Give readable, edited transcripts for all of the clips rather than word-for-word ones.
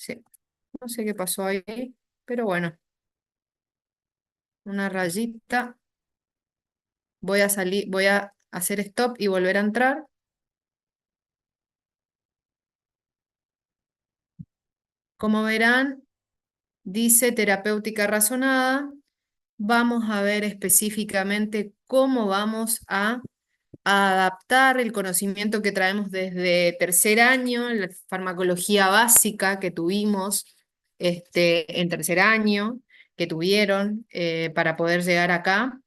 Sí, no sé qué pasó ahí, pero bueno, una rayita. Voy a salir, voy a hacer stop y volver a entrar. Como verán, dice terapéutica razonada. Vamos a ver específicamente cómo vamos a adaptar el conocimiento que traemos desde tercer año, la farmacología básica que tuvimos en tercer año, que tuvieron para poder llegar acá.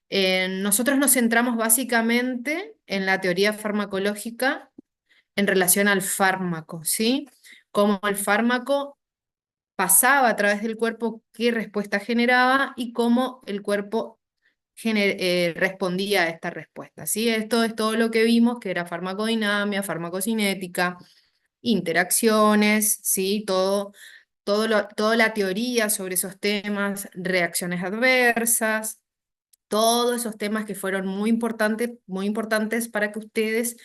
Nosotros nos centramos básicamente en la teoría farmacológica en relación al fármaco, ¿sí? Cómo el fármaco pasaba a través del cuerpo, qué respuesta generaba y cómo el cuerpo respondía a esta respuesta, ¿sí? Esto es todo lo que vimos, que era farmacodinamia, farmacocinética, interacciones, ¿sí? Toda la teoría sobre esos temas, reacciones adversas, todos esos temas que fueron muy importantes para que ustedes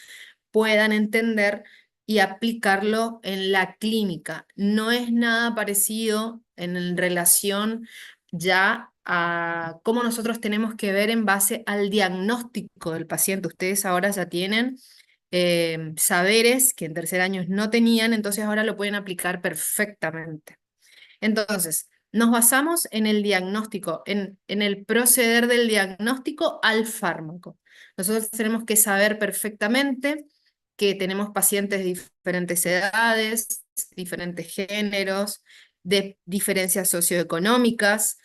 puedan entender y aplicarlo en la clínica. No es nada parecido en relación ya a cómo nosotros tenemos que ver en base al diagnóstico del paciente. Ustedes ahora ya tienen saberes que en tercer año no tenían, entonces ahora lo pueden aplicar perfectamente. Entonces, nos basamos en el diagnóstico, en el proceder del diagnóstico al fármaco. Nosotros tenemos que saber perfectamente que tenemos pacientes de diferentes edades, diferentes géneros, de diferencias socioeconómicas,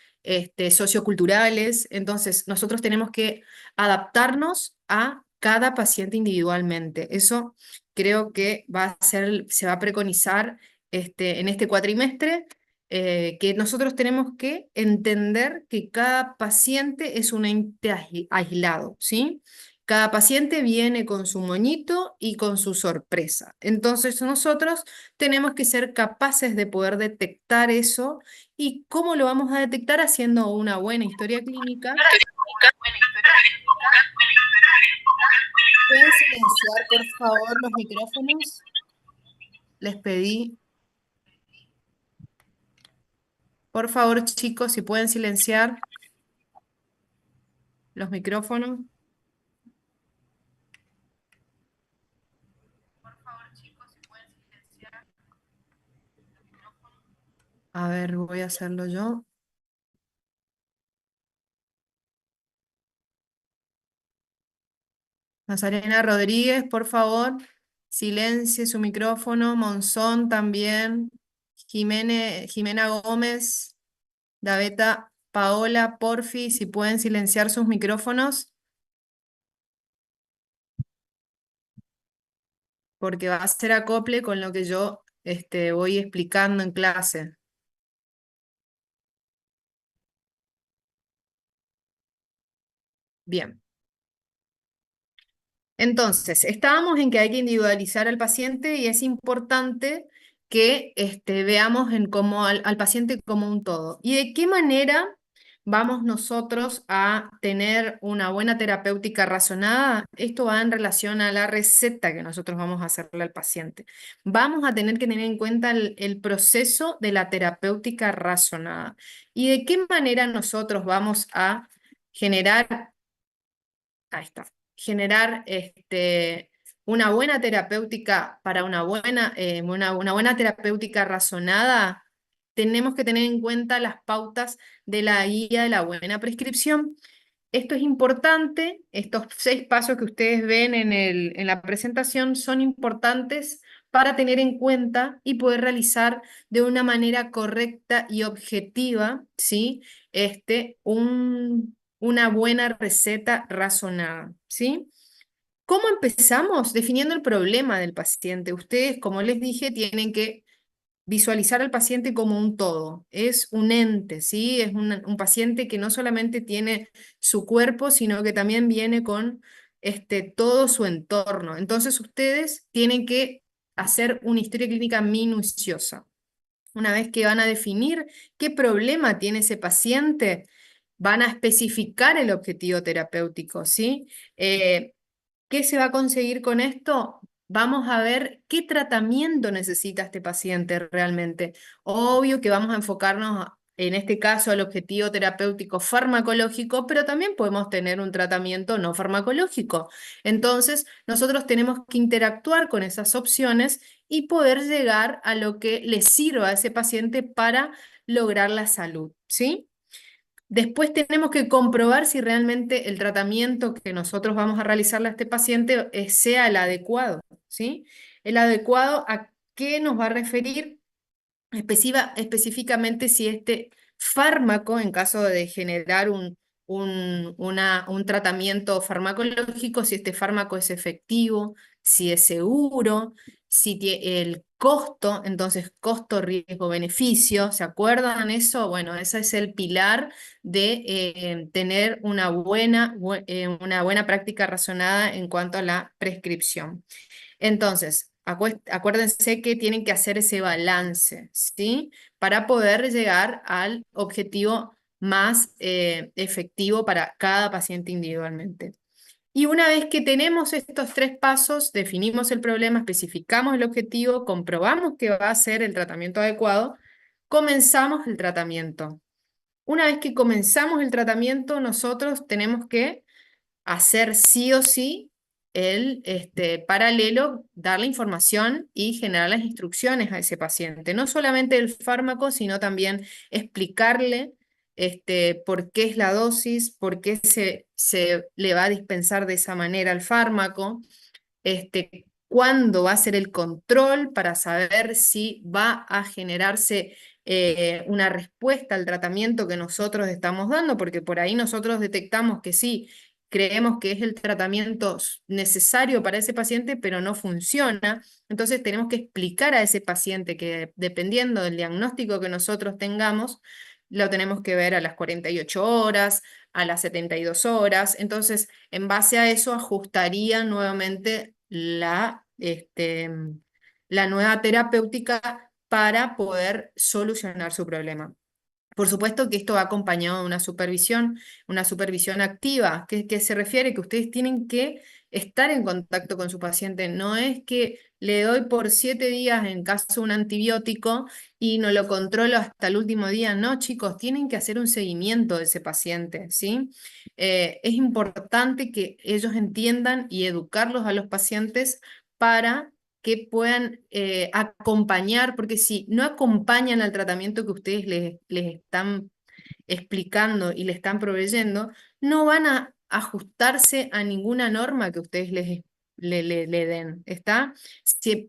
socioculturales. Entonces, nosotros tenemos que adaptarnos a cada paciente individualmente. Eso creo que se va a preconizar en este cuatrimestre, que nosotros tenemos que entender que cada paciente es un ente aislado, ¿sí? Cada paciente viene con su moñito y con su sorpresa. Entonces nosotros tenemos que ser capaces de poder detectar eso. ¿Y cómo lo vamos a detectar? Haciendo una buena historia clínica. ¿Pueden silenciar, por favor, los micrófonos? Les pedí. Por favor, chicos, si pueden silenciar los micrófonos. A ver, voy a hacerlo yo. Nazarena Rodríguez, por favor, silencie su micrófono. Monzón también. Jimena Gómez, Daveta, Paola, porfi, si pueden silenciar sus micrófonos, porque va a ser acople con lo que yo voy explicando en clase. Bien. Entonces, estábamos en que hay que individualizar al paciente y es importante que veamos al paciente como un todo. ¿Y de qué manera vamos nosotros a tener una buena terapéutica razonada? Esto va en relación a la receta que nosotros vamos a hacerle al paciente. Vamos a tener que tener en cuenta el proceso de la terapéutica razonada. ¿Y de qué manera nosotros vamos a generar... Ahí está. Generar una buena terapéutica para una buena terapéutica razonada, tenemos que tener en cuenta las pautas de la guía de la buena prescripción. Esto es importante, estos 6 pasos que ustedes ven en la presentación son importantes para tener en cuenta y poder realizar de una manera correcta y objetiva, ¿sí? Una buena receta razonada, ¿sí? ¿Cómo empezamos? Definiendo el problema del paciente. Ustedes, como les dije, tienen que visualizar al paciente como un todo. Es un ente, ¿sí? Es un paciente que no solamente tiene su cuerpo, sino que también viene con todo su entorno. Entonces, ustedes tienen que hacer una historia clínica minuciosa. Una vez que van a definir qué problema tiene ese paciente, van a especificar el objetivo terapéutico, ¿sí? ¿Qué se va a conseguir con esto? vamos a ver qué tratamiento necesita este paciente realmente. Obvio que vamos a enfocarnos en este caso al objetivo terapéutico farmacológico, pero también podemos tener un tratamiento no farmacológico. Entonces, nosotros tenemos que interactuar con esas opciones y poder llegar a lo que le sirva a ese paciente para lograr la salud, ¿sí? Después tenemos que comprobar si realmente el tratamiento que nosotros vamos a realizarle a este paciente sea el adecuado, ¿sí? El adecuado a qué nos va a referir específicamente si este fármaco, en caso de generar un tratamiento farmacológico, si este fármaco es efectivo, si es seguro, si el costo, entonces costo, riesgo, beneficio, ¿se acuerdan eso? Bueno, ese es el pilar de tener una buena práctica razonada en cuanto a la prescripción. Entonces, acuérdense que tienen que hacer ese balance, ¿sí? Para poder llegar al objetivo más efectivo para cada paciente individualmente. Y una vez que tenemos estos tres pasos, definimos el problema, especificamos el objetivo, comprobamos que va a ser el tratamiento adecuado, comenzamos el tratamiento. Una vez que comenzamos el tratamiento, nosotros tenemos que hacer sí o sí el paralelo, dar la información y generar las instrucciones a ese paciente. No solamente el fármaco, sino también explicarle por qué es la dosis, por qué se le va a dispensar de esa manera el fármaco, cuándo va a ser el control para saber si va a generarse una respuesta al tratamiento que nosotros estamos dando, porque por ahí nosotros detectamos que sí, creemos que es el tratamiento necesario para ese paciente, pero no funciona. Entonces tenemos que explicar a ese paciente que dependiendo del diagnóstico que nosotros tengamos, lo tenemos que ver a las 48 horas, a las 72 horas. Entonces, en base a eso, ajustaría nuevamente la nueva terapéutica para poder solucionar su problema. Por supuesto que esto va acompañado de una supervisión activa, que se refiere que ustedes tienen que estar en contacto con su paciente. No es que le doy por 7 días en caso de un antibiótico y no lo controlo hasta el último día. No, chicos, tienen que hacer un seguimiento de ese paciente, ¿sí? Es importante que ellos entiendan y educarlos a los pacientes para que puedan acompañar, porque si no acompañan al tratamiento que ustedes les están explicando y le están proveyendo, no van a ajustarse a ninguna norma que ustedes le den, ¿está?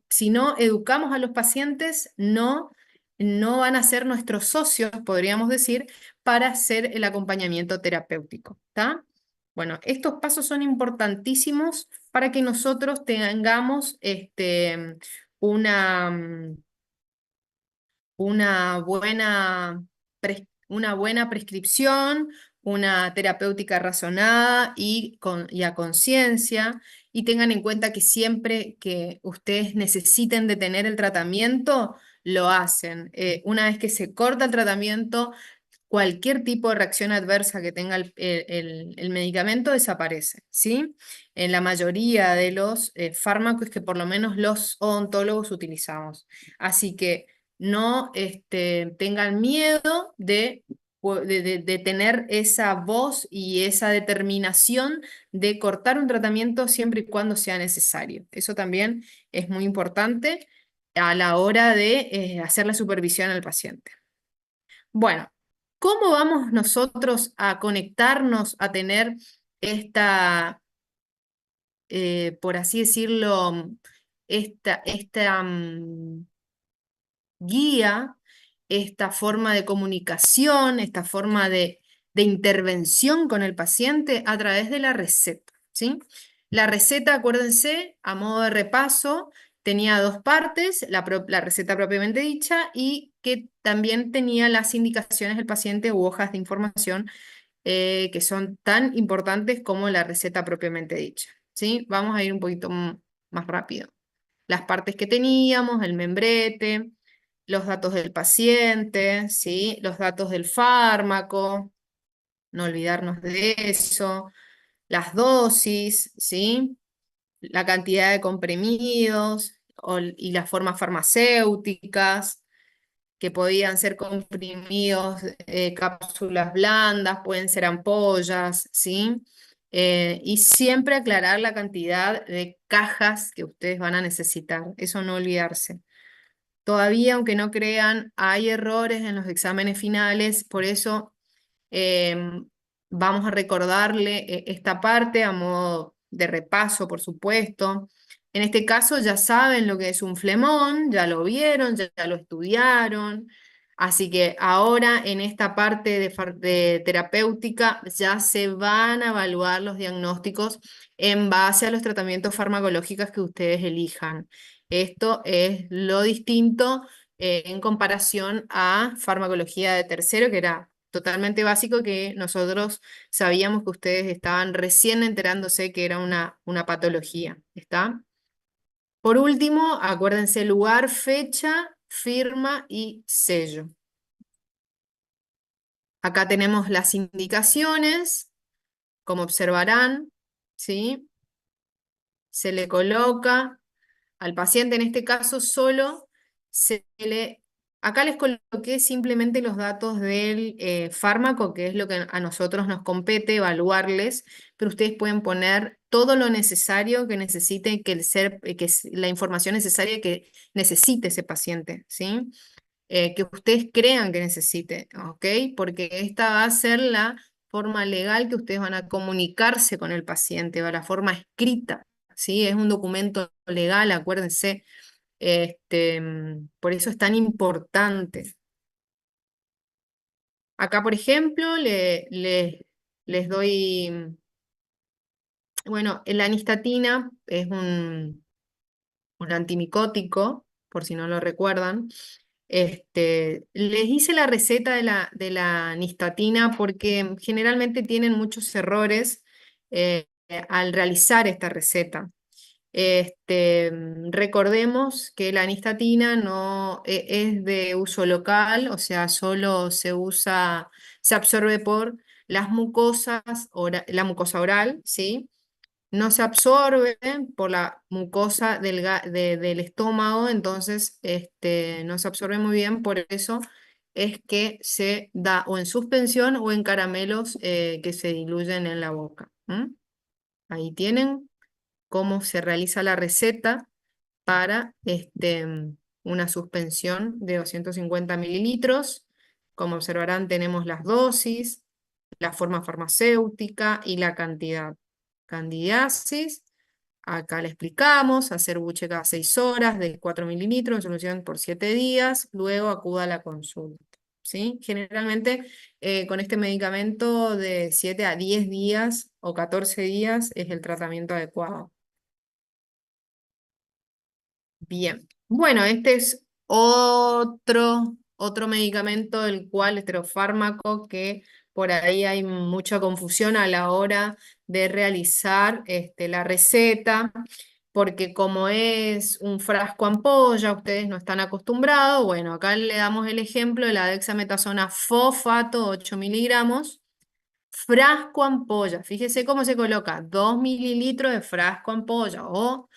Si no educamos a los pacientes, no van a ser nuestros socios, podríamos decir, para hacer el acompañamiento terapéutico, ¿está? Bueno, estos pasos son importantísimos para que nosotros tengamos una, una buena, una buena prescripción, una terapéutica razonada y a conciencia, y tengan en cuenta que siempre que ustedes necesiten detener el tratamiento, lo hacen. Una vez que se corta el tratamiento, cualquier tipo de reacción adversa que tenga el medicamento desaparece, ¿sí? En la mayoría de los fármacos que por lo menos los odontólogos utilizamos. Así que no tengan miedo de tener esa voz y esa determinación de cortar un tratamiento siempre y cuando sea necesario. Eso también es muy importante a la hora de hacer la supervisión al paciente. Bueno, ¿cómo vamos nosotros a conectarnos, a tener esta, por así decirlo, esta guía, esta forma de comunicación, esta forma de intervención con el paciente a través de la receta, ¿sí? La receta, acuérdense, a modo de repaso, tenía dos partes, la receta propiamente dicha y que también tenía las indicaciones del paciente u hojas de información que son tan importantes como la receta propiamente dicha, ¿sí? Vamos a ir un poquito más rápido. Las partes que teníamos, el membrete, los datos del paciente, ¿sí? Los datos del fármaco, no olvidarnos de eso, las dosis, ¿sí? la cantidad de comprimidos y las formas farmacéuticas, que podían ser comprimidos, cápsulas blandas, pueden ser ampollas, ¿sí? Y siempre aclarar la cantidad de cajas que ustedes van a necesitar, eso no olvidarse. Todavía, aunque no crean, hay errores en los exámenes finales, por eso vamos a recordarle esta parte a modo de repaso, por supuesto. En este caso ya saben lo que es un flemón, ya lo vieron, ya lo estudiaron. Así que ahora en esta parte de terapéutica ya se van a evaluar los diagnósticos en base a los tratamientos farmacológicos que ustedes elijan. Esto es lo distinto en comparación a farmacología de tercero, que era totalmente básico, que nosotros sabíamos que ustedes estaban recién enterándose que era una patología, ¿está? Por último, acuérdense lugar, fecha, firma y sello. Acá tenemos las indicaciones, como observarán, ¿sí? Se le coloca al paciente, en este caso solo se le... Acá les coloqué simplemente los datos del fármaco, que es lo que a nosotros nos compete evaluarles, pero ustedes pueden poner todo lo necesario que necesite, la información necesaria que necesite ese paciente, ¿sí? Que ustedes crean que necesite, ¿ok? Porque esta va a ser la forma legal que ustedes van a comunicarse con el paciente, va la forma escrita, ¿sí? Es un documento legal, acuérdense. Por eso es tan importante. Acá, por ejemplo, les doy, bueno, la anistatina es un antimicótico, por si no lo recuerdan. Les hice la receta de la nistatina porque generalmente tienen muchos errores al realizar esta receta. Recordemos que la nistatina no es de uso local, o sea, solo se usa, se absorbe por las mucosas, la mucosa oral, ¿sí? No se absorbe por la mucosa del estómago, entonces no se absorbe muy bien, por eso es que se da o en suspensión o en caramelos que se diluyen en la boca. Ahí tienen cómo se realiza la receta para una suspensión de 250 mililitros. Como observarán, tenemos las dosis, la forma farmacéutica y la cantidad. Candidiasis, acá le explicamos, hacer buche cada 6 horas de 4 mililitros en solución por 7 días, luego acuda a la consulta. ¿Sí? Generalmente con este medicamento de 7 a 10 días o 14 días es el tratamiento adecuado. Bien, bueno, este es otro medicamento, el cual, fármaco, que por ahí hay mucha confusión a la hora de realizar la receta, porque como es un frasco ampolla, ustedes no están acostumbrados, bueno, acá le damos el ejemplo de la dexametasona fosfato, 8 miligramos, frasco ampolla, fíjese cómo se coloca, 2 mililitros de frasco ampolla o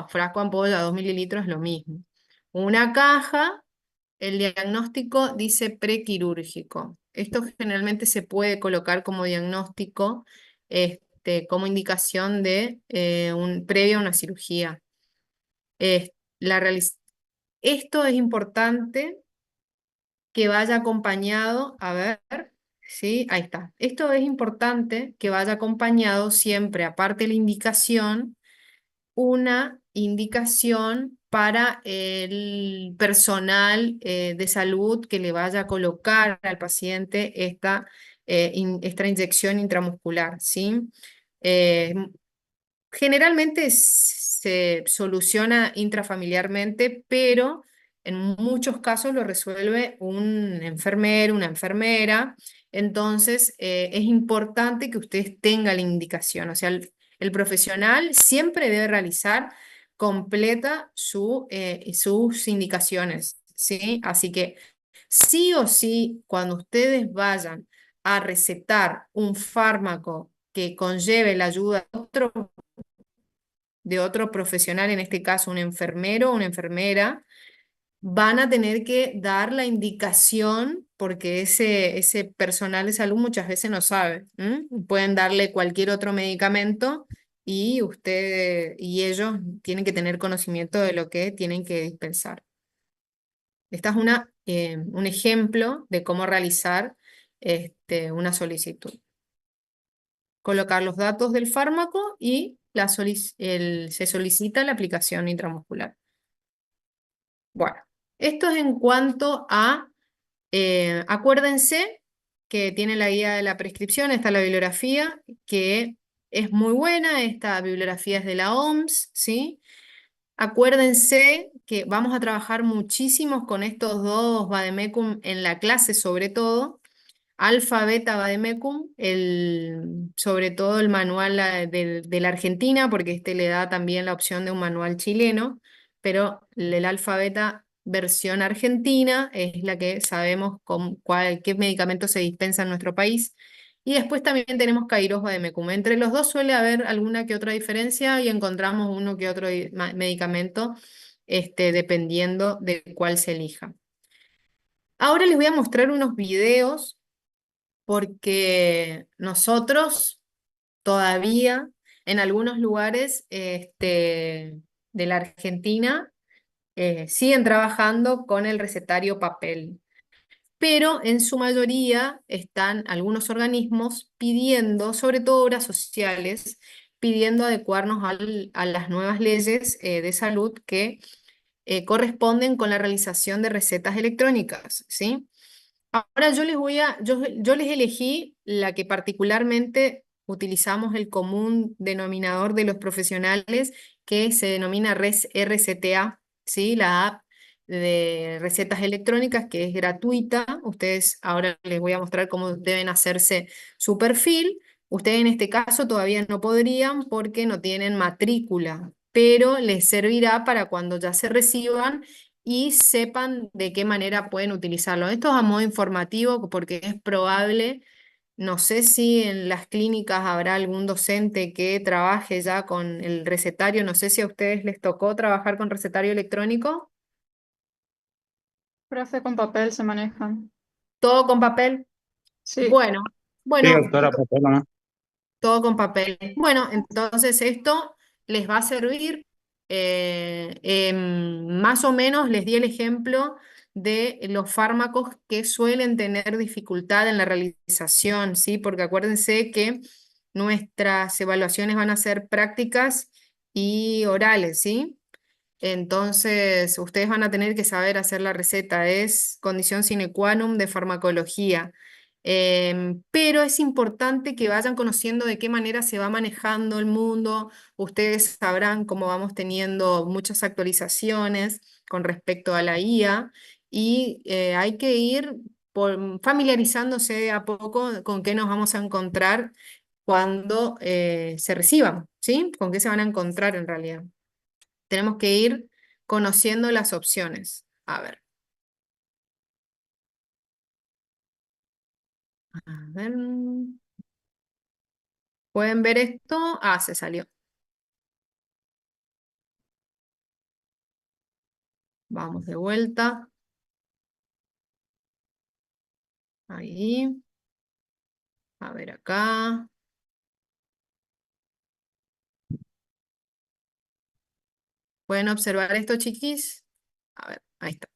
frasco ampolla, 2 mililitros es lo mismo. Una caja, el diagnóstico dice prequirúrgico. Esto generalmente se puede colocar como diagnóstico, como indicación de previo a una cirugía. Eh, la realiz- Esto es importante que vaya acompañado, a ver, sí, ahí está. Esto es importante que vaya acompañado siempre, aparte de la indicación, una indicación para el personal de salud que le vaya a colocar al paciente esta inyección intramuscular, ¿sí? Eh, Generalmente se soluciona intrafamiliarmente, pero en muchos casos lo resuelve un enfermero, una enfermera. Entonces, es importante que usted tenga la indicación. O sea, el profesional siempre debe realizar completa sus indicaciones, ¿sí? Así que sí o sí, cuando ustedes vayan a recetar un fármaco que conlleve la ayuda de otro de otro profesional, en este caso un enfermero o una enfermera, van a tener que dar la indicación porque ese personal de salud muchas veces no sabe. ¿M? Pueden darle cualquier otro medicamento y usted y ellos tienen que tener conocimiento de lo que tienen que dispensar. Esta es un ejemplo de cómo realizar una solicitud. Colocar los datos del fármaco y se solicita la aplicación intramuscular. Bueno, esto es en cuanto a, acuérdense que tiene la guía de la prescripción, está la bibliografía, que es muy buena, esta bibliografía es de la OMS, ¿sí? Acuérdense que vamos a trabajar muchísimo con estos dos vademecum en la clase sobre todo, Alfa, Beta, Vademecum, sobre todo el manual de la Argentina, porque este le da también la opción de un manual chileno, pero el Alfa, Beta versión argentina es la que sabemos qué medicamento se dispensa en nuestro país. Y después también tenemos Kairos Vademecum. Entre los dos suele haber alguna que otra diferencia y encontramos uno que otro medicamento, dependiendo de cuál se elija. Ahora les voy a mostrar unos videos porque nosotros todavía en algunos lugares de la Argentina siguen trabajando con el recetario papel, pero en su mayoría están algunos organismos pidiendo, sobre todo obras sociales, pidiendo adecuarnos a las nuevas leyes de salud que corresponden con la realización de recetas electrónicas, ¿sí? Ahora yo les elegí la que particularmente utilizamos el común denominador de los profesionales, que se denomina RCTA, ¿sí? La app de recetas electrónicas que es gratuita. Ustedes ahora les voy a mostrar cómo deben hacerse su perfil. Ustedes en este caso todavía no podrían porque no tienen matrícula, pero les servirá para cuando ya se reciban y sepan de qué manera pueden utilizarlo. Esto es a modo informativo porque es probable, no sé si en las clínicas habrá algún docente que trabaje ya con el recetario, no sé si a ustedes les tocó trabajar con recetario electrónico. Profe, con papel se manejan. ¿Todo con papel? Sí, Bueno, Sí, bueno, doctora, papel nomás. todo con papel. Bueno, entonces esto les va a servir. Más o menos les di el ejemplo de los fármacos que suelen tener dificultad en la realización, ¿sí? Porque acuérdense que nuestras evaluaciones van a ser prácticas y orales, ¿sí? Entonces, ustedes van a tener que saber hacer la receta, es condición sine qua non de farmacología. Pero es importante que vayan conociendo de qué manera se va manejando el mundo. Ustedes sabrán cómo vamos teniendo muchas actualizaciones con respecto a la IA y hay que ir familiarizándose de a poco con qué nos vamos a encontrar cuando se reciban, ¿sí? Con qué se van a encontrar en realidad. Tenemos que ir conociendo las opciones. A ver. A ver. ¿Pueden ver esto? Ah, se salió. Vamos de vuelta. Ahí. A ver acá. ¿Pueden observar esto, chiquis? A ver, ahí está.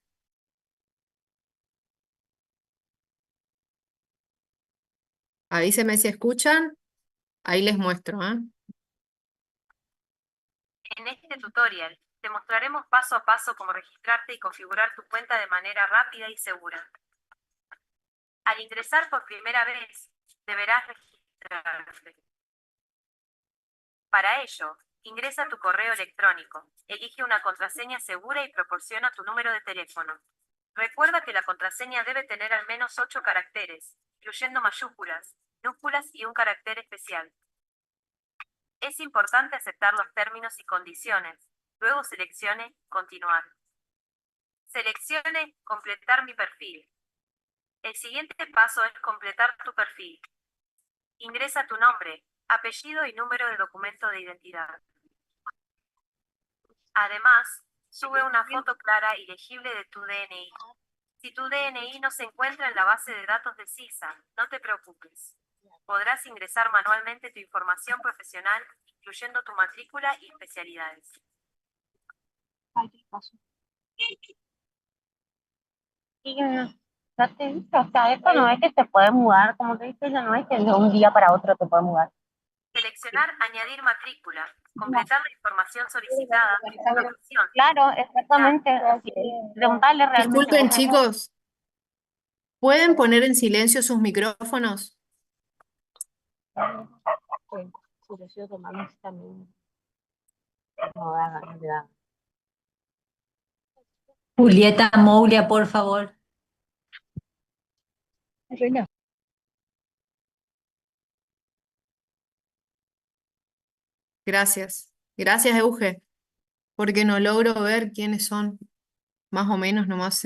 Avísenme si escuchan. Ahí les muestro, ¿eh? En este tutorial, te mostraremos paso a paso cómo registrarte y configurar tu cuenta de manera rápida y segura. Al ingresar por primera vez, deberás registrarte. Para ello, ingresa tu correo electrónico, elige una contraseña segura y proporciona tu número de teléfono. Recuerda que la contraseña debe tener al menos 8 caracteres, incluyendo mayúsculas, minúsculas y un carácter especial. Es importante aceptar los términos y condiciones. Luego seleccione Continuar. Seleccione Completar mi perfil. El siguiente paso es completar tu perfil. Ingresa tu nombre, apellido y número de documento de identidad. Además, sube una foto clara y legible de tu DNI. Si tu DNI no se encuentra en la base de datos de CISA, no te preocupes. Podrás ingresar manualmente tu información profesional, incluyendo tu matrícula y especialidades. Y ya te dije, o sea, esto no es que te puedes mudar, como te dije, ya no es que de un día para otro te puedes mudar. Seleccionar añadir matrícula. Completar la información solicitada. Profesión. Claro, exactamente. Preguntarle realmente. Disculpen, chicos, ¿pueden poner en silencio sus micrófonos? Si decido tomar también. No da ganas de dar. Julieta Moulia, por favor. Reina. Gracias. Gracias, Euge, porque no logro ver quiénes son. Más o menos nomás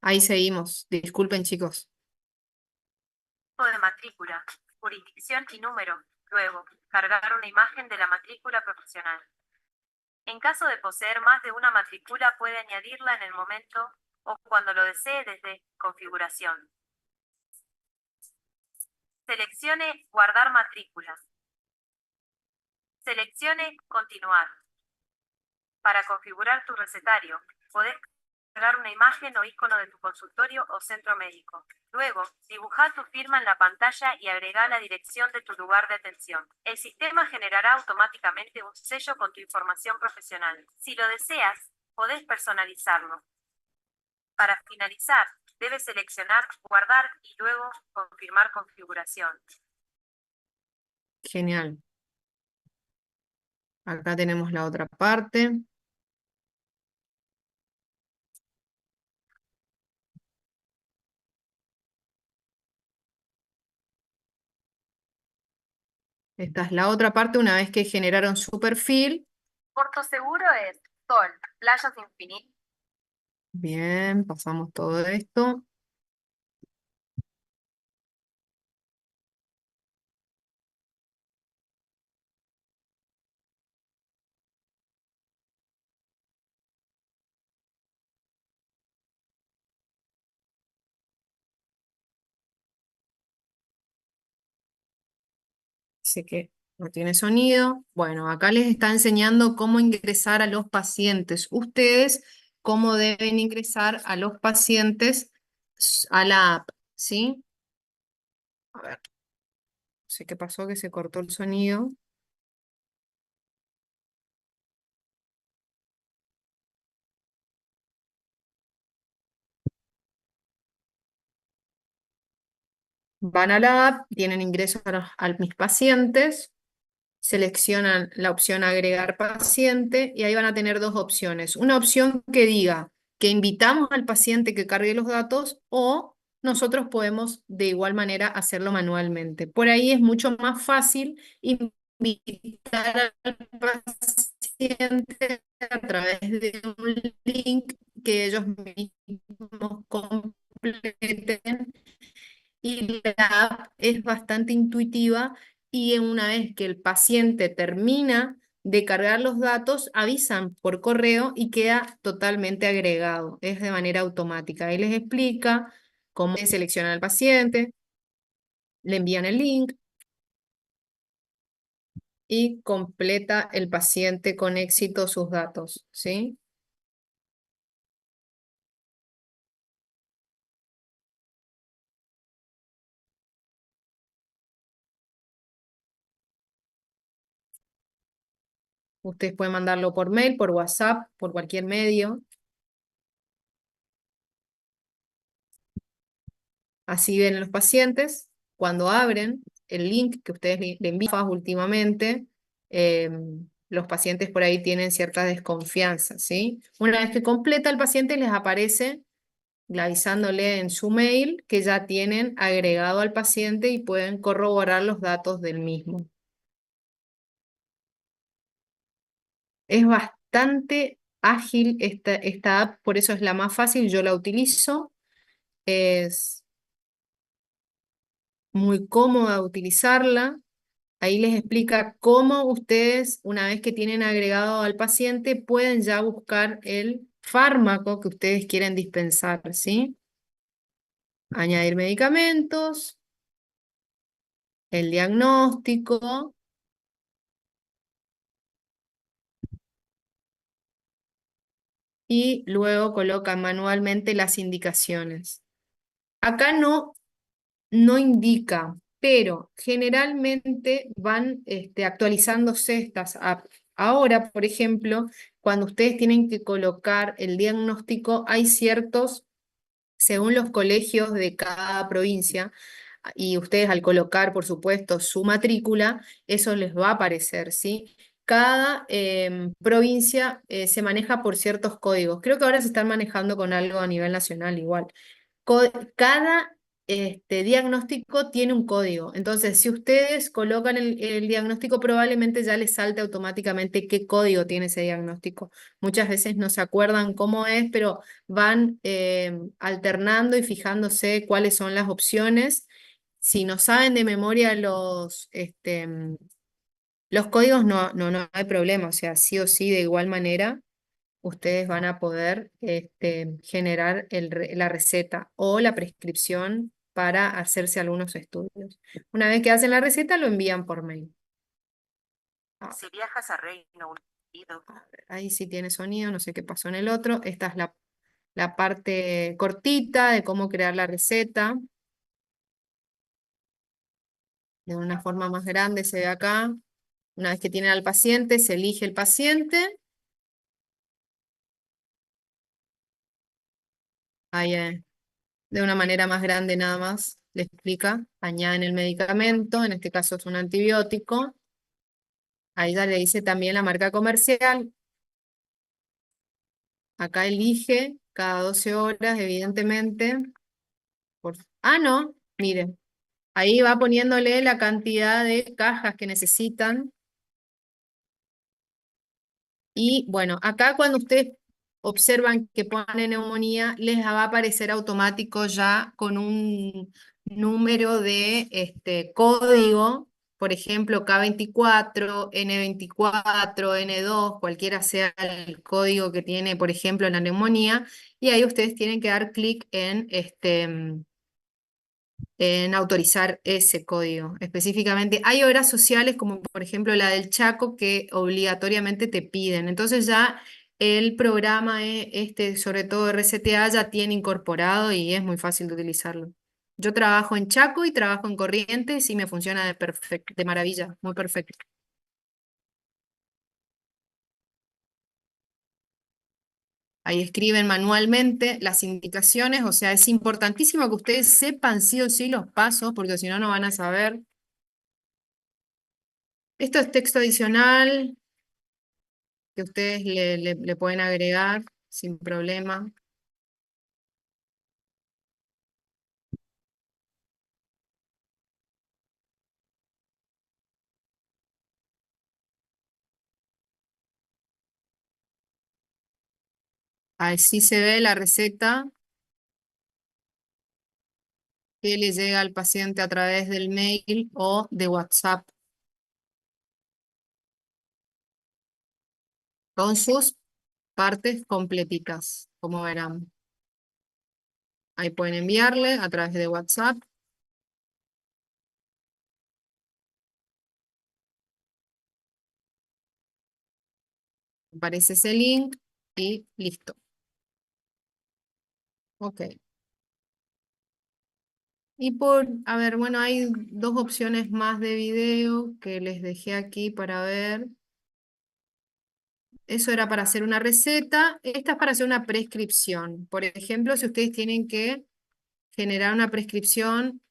ahí seguimos. Disculpen, chicos. Tipo de matrícula, jurisdicción y número. Luego, cargar una imagen de la matrícula profesional. En caso de poseer más de una matrícula, puede añadirla en el momento o cuando lo desee desde configuración. Seleccione guardar matrícula. Seleccione continuar. Para configurar tu recetario, podés cargar una imagen o icono de tu consultorio o centro médico. Luego, dibujá tu firma en la pantalla y agregá la dirección de tu lugar de atención. El sistema generará automáticamente un sello con tu información profesional. Si lo deseas, podés personalizarlo. Para finalizar, debes seleccionar guardar y luego confirmar configuración. Genial. Acá tenemos la otra parte. Esta es la otra parte una vez que generaron su perfil. Puerto seguro es sol, playas infinitas. Bien, pasamos todo esto. Dice que no tiene sonido. Bueno, acá les está enseñando cómo ingresar a los pacientes. Ustedes, cómo deben ingresar a los pacientes a la app, ¿sí? A ver, no sé qué pasó, que se cortó el sonido. Van a la app, tienen ingreso a mis pacientes, seleccionan la opción agregar paciente y ahí van a tener dos opciones. Una opción que diga que invitamos al paciente que cargue los datos o nosotros podemos de igual manera hacerlo manualmente. Por ahí es mucho más fácil invitar al paciente a través de un link que ellos mismos completen y la app es bastante intuitiva y una vez que el paciente termina de cargar los datos, avisan por correo y queda totalmente agregado. Es de manera automática. Ahí les explica cómo seleccionar al paciente, le envían el link y completa el paciente con éxito sus datos, ¿sí? Ustedes pueden mandarlo por mail, por WhatsApp, por cualquier medio. Así ven los pacientes, cuando abren el link que ustedes le envían últimamente, los pacientes por ahí tienen cierta desconfianza, ¿sí? Una vez que completa el paciente les aparece avisándole en su mail que ya tienen agregado al paciente y pueden corroborar los datos del mismo. Es bastante ágil esta app, por eso es la más fácil, yo la utilizo. Es muy cómoda utilizarla. Ahí les explica cómo ustedes, una vez que tienen agregado al paciente, pueden ya buscar el fármaco que ustedes quieren dispensar, ¿sí? Añadir medicamentos, el diagnóstico, y luego colocan manualmente las indicaciones. Acá no indica, pero generalmente van actualizándose estas apps. Ahora, por ejemplo, cuando ustedes tienen que colocar el diagnóstico, hay ciertos, según los colegios de cada provincia, y ustedes al colocar, por supuesto, su matrícula, eso les va a aparecer, ¿sí? Cada provincia se maneja por ciertos códigos. Creo que ahora se están manejando con algo a nivel nacional igual. Cada diagnóstico tiene un código. Entonces, si ustedes colocan el diagnóstico, probablemente ya les salte automáticamente qué código tiene ese diagnóstico. Muchas veces no se acuerdan cómo es, pero van alternando y fijándose cuáles son las opciones. Si no saben de memoria los códigos, no hay problema. O sea, sí o sí, de igual manera ustedes van a poder generar la receta o la prescripción para hacerse algunos estudios. Una vez que hacen la receta, lo envían por mail. Si viajas a Reino Unido, Ahí sí tiene sonido, no sé qué pasó en el otro. Esta es la parte cortita de cómo crear la receta. De una forma más grande se ve acá. Una vez que tienen al paciente, se elige el paciente. Ahí, de una manera más grande nada más, le explica. Añaden el medicamento, en este caso es un antibiótico. Ahí ya le dice también la marca comercial. Acá elige cada 12 horas, evidentemente. No, miren. Ahí va poniéndole la cantidad de cajas que necesitan. Y bueno, acá cuando ustedes observan que pone neumonía, les va a aparecer automático ya con un número de código, por ejemplo, K24, N24, N2, cualquiera sea el código que tiene, por ejemplo, la neumonía, y ahí ustedes tienen que dar clic en autorizar ese código específicamente. Hay obras sociales como por ejemplo la del Chaco que obligatoriamente te piden. Entonces ya el programa sobre todo RCTA, ya tiene incorporado y es muy fácil de utilizarlo. Yo trabajo en Chaco y trabajo en Corrientes y me funciona de maravilla, muy perfecto. Ahí escriben manualmente las indicaciones, o sea, es importantísimo que ustedes sepan sí o sí los pasos, porque si no, no van a saber. Esto es texto adicional que ustedes le pueden agregar sin problema. Así se ve la receta que le llega al paciente a través del mail o de WhatsApp con sus partes completitas, como verán. Ahí pueden enviarle a través de WhatsApp. Aparece ese link y listo. Ok. A ver, bueno, hay dos opciones más de video que les dejé aquí para ver. Eso era para hacer una receta. Esta es para hacer una prescripción. Por ejemplo, si ustedes tienen que generar una prescripción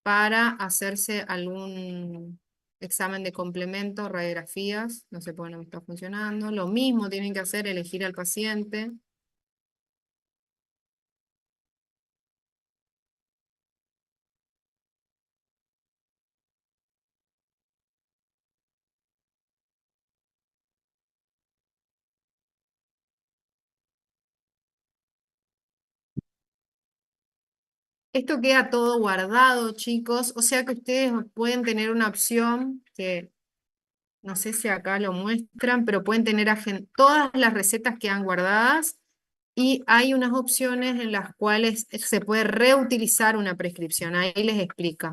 para hacerse algún examen de complemento, radiografías, no sé por qué no me está funcionando. Lo mismo tienen que hacer, elegir al paciente. Esto queda todo guardado, chicos, o sea que ustedes pueden tener una opción que no sé si acá lo muestran, pero pueden tener todas las recetas quedan guardadas y hay unas opciones en las cuales se puede reutilizar una prescripción. Ahí les explica.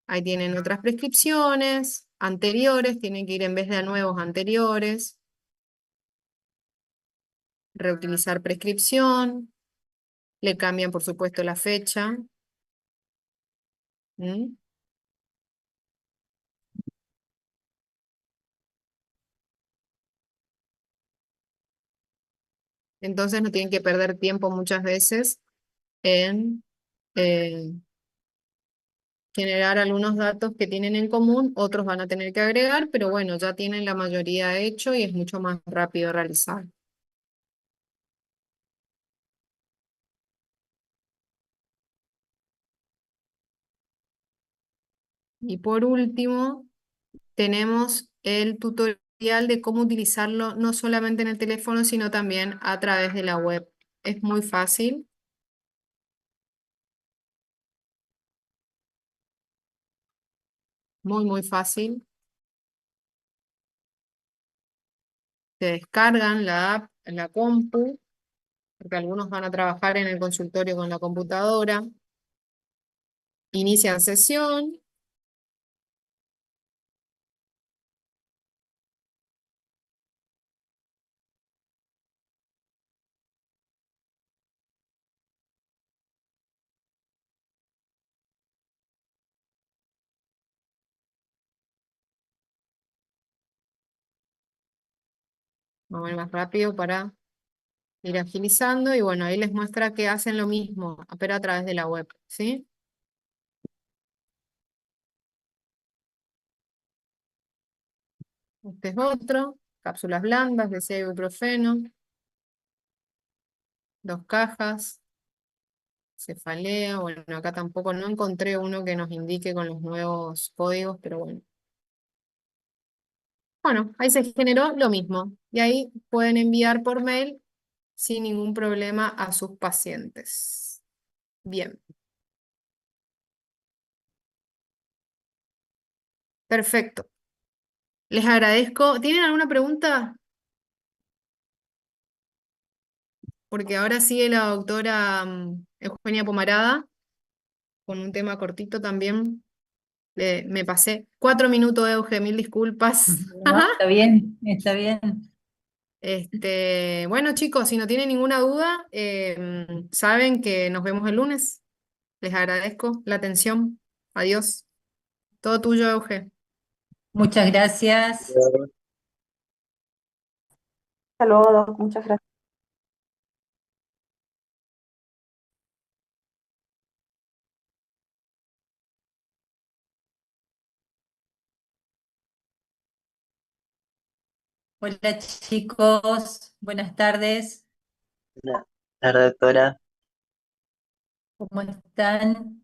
Ahí tienen otras prescripciones anteriores, tienen que ir en vez de a nuevos anteriores. Reutilizar prescripción. Le cambian, por supuesto, la fecha. ¿Mm? Entonces no tienen que perder tiempo muchas veces en eh, generar algunos datos que tienen en común, otros van a tener que agregar, pero bueno, ya tienen la mayoría hecho y es mucho más rápido realizar. Y por último, tenemos el tutorial de cómo utilizarlo no solamente en el teléfono, sino también a través de la web. Es muy fácil. Muy, muy fácil. Se descargan la app en la compu, porque algunos van a trabajar en el consultorio con la computadora. Inician sesión. Vamos a ir más rápido para ir agilizando. Y bueno, ahí les muestra que hacen lo mismo, pero a través de la web, ¿sí? Este es otro. Cápsulas blandas de ibuprofeno. 2 cajas. Cefalea. Bueno, acá tampoco no encontré uno que nos indique con los nuevos códigos, pero bueno. Bueno, ahí se generó lo mismo. Y ahí pueden enviar por mail sin ningún problema a sus pacientes. Bien. Perfecto. Les agradezco. ¿Tienen alguna pregunta? Porque ahora sigue la doctora Eugenia Pomarada con un tema cortito también. Me pasé 4 minutos, Euge, mil disculpas. No, está bien, está bien. Bueno, chicos, si no tienen ninguna duda, saben que nos vemos el lunes. Les agradezco la atención. Adiós. Todo tuyo, Euge. Muchas gracias. Hasta luego, Doc. Muchas gracias. Hola chicos, buenas tardes. Buenas tardes, doctora. ¿Cómo están?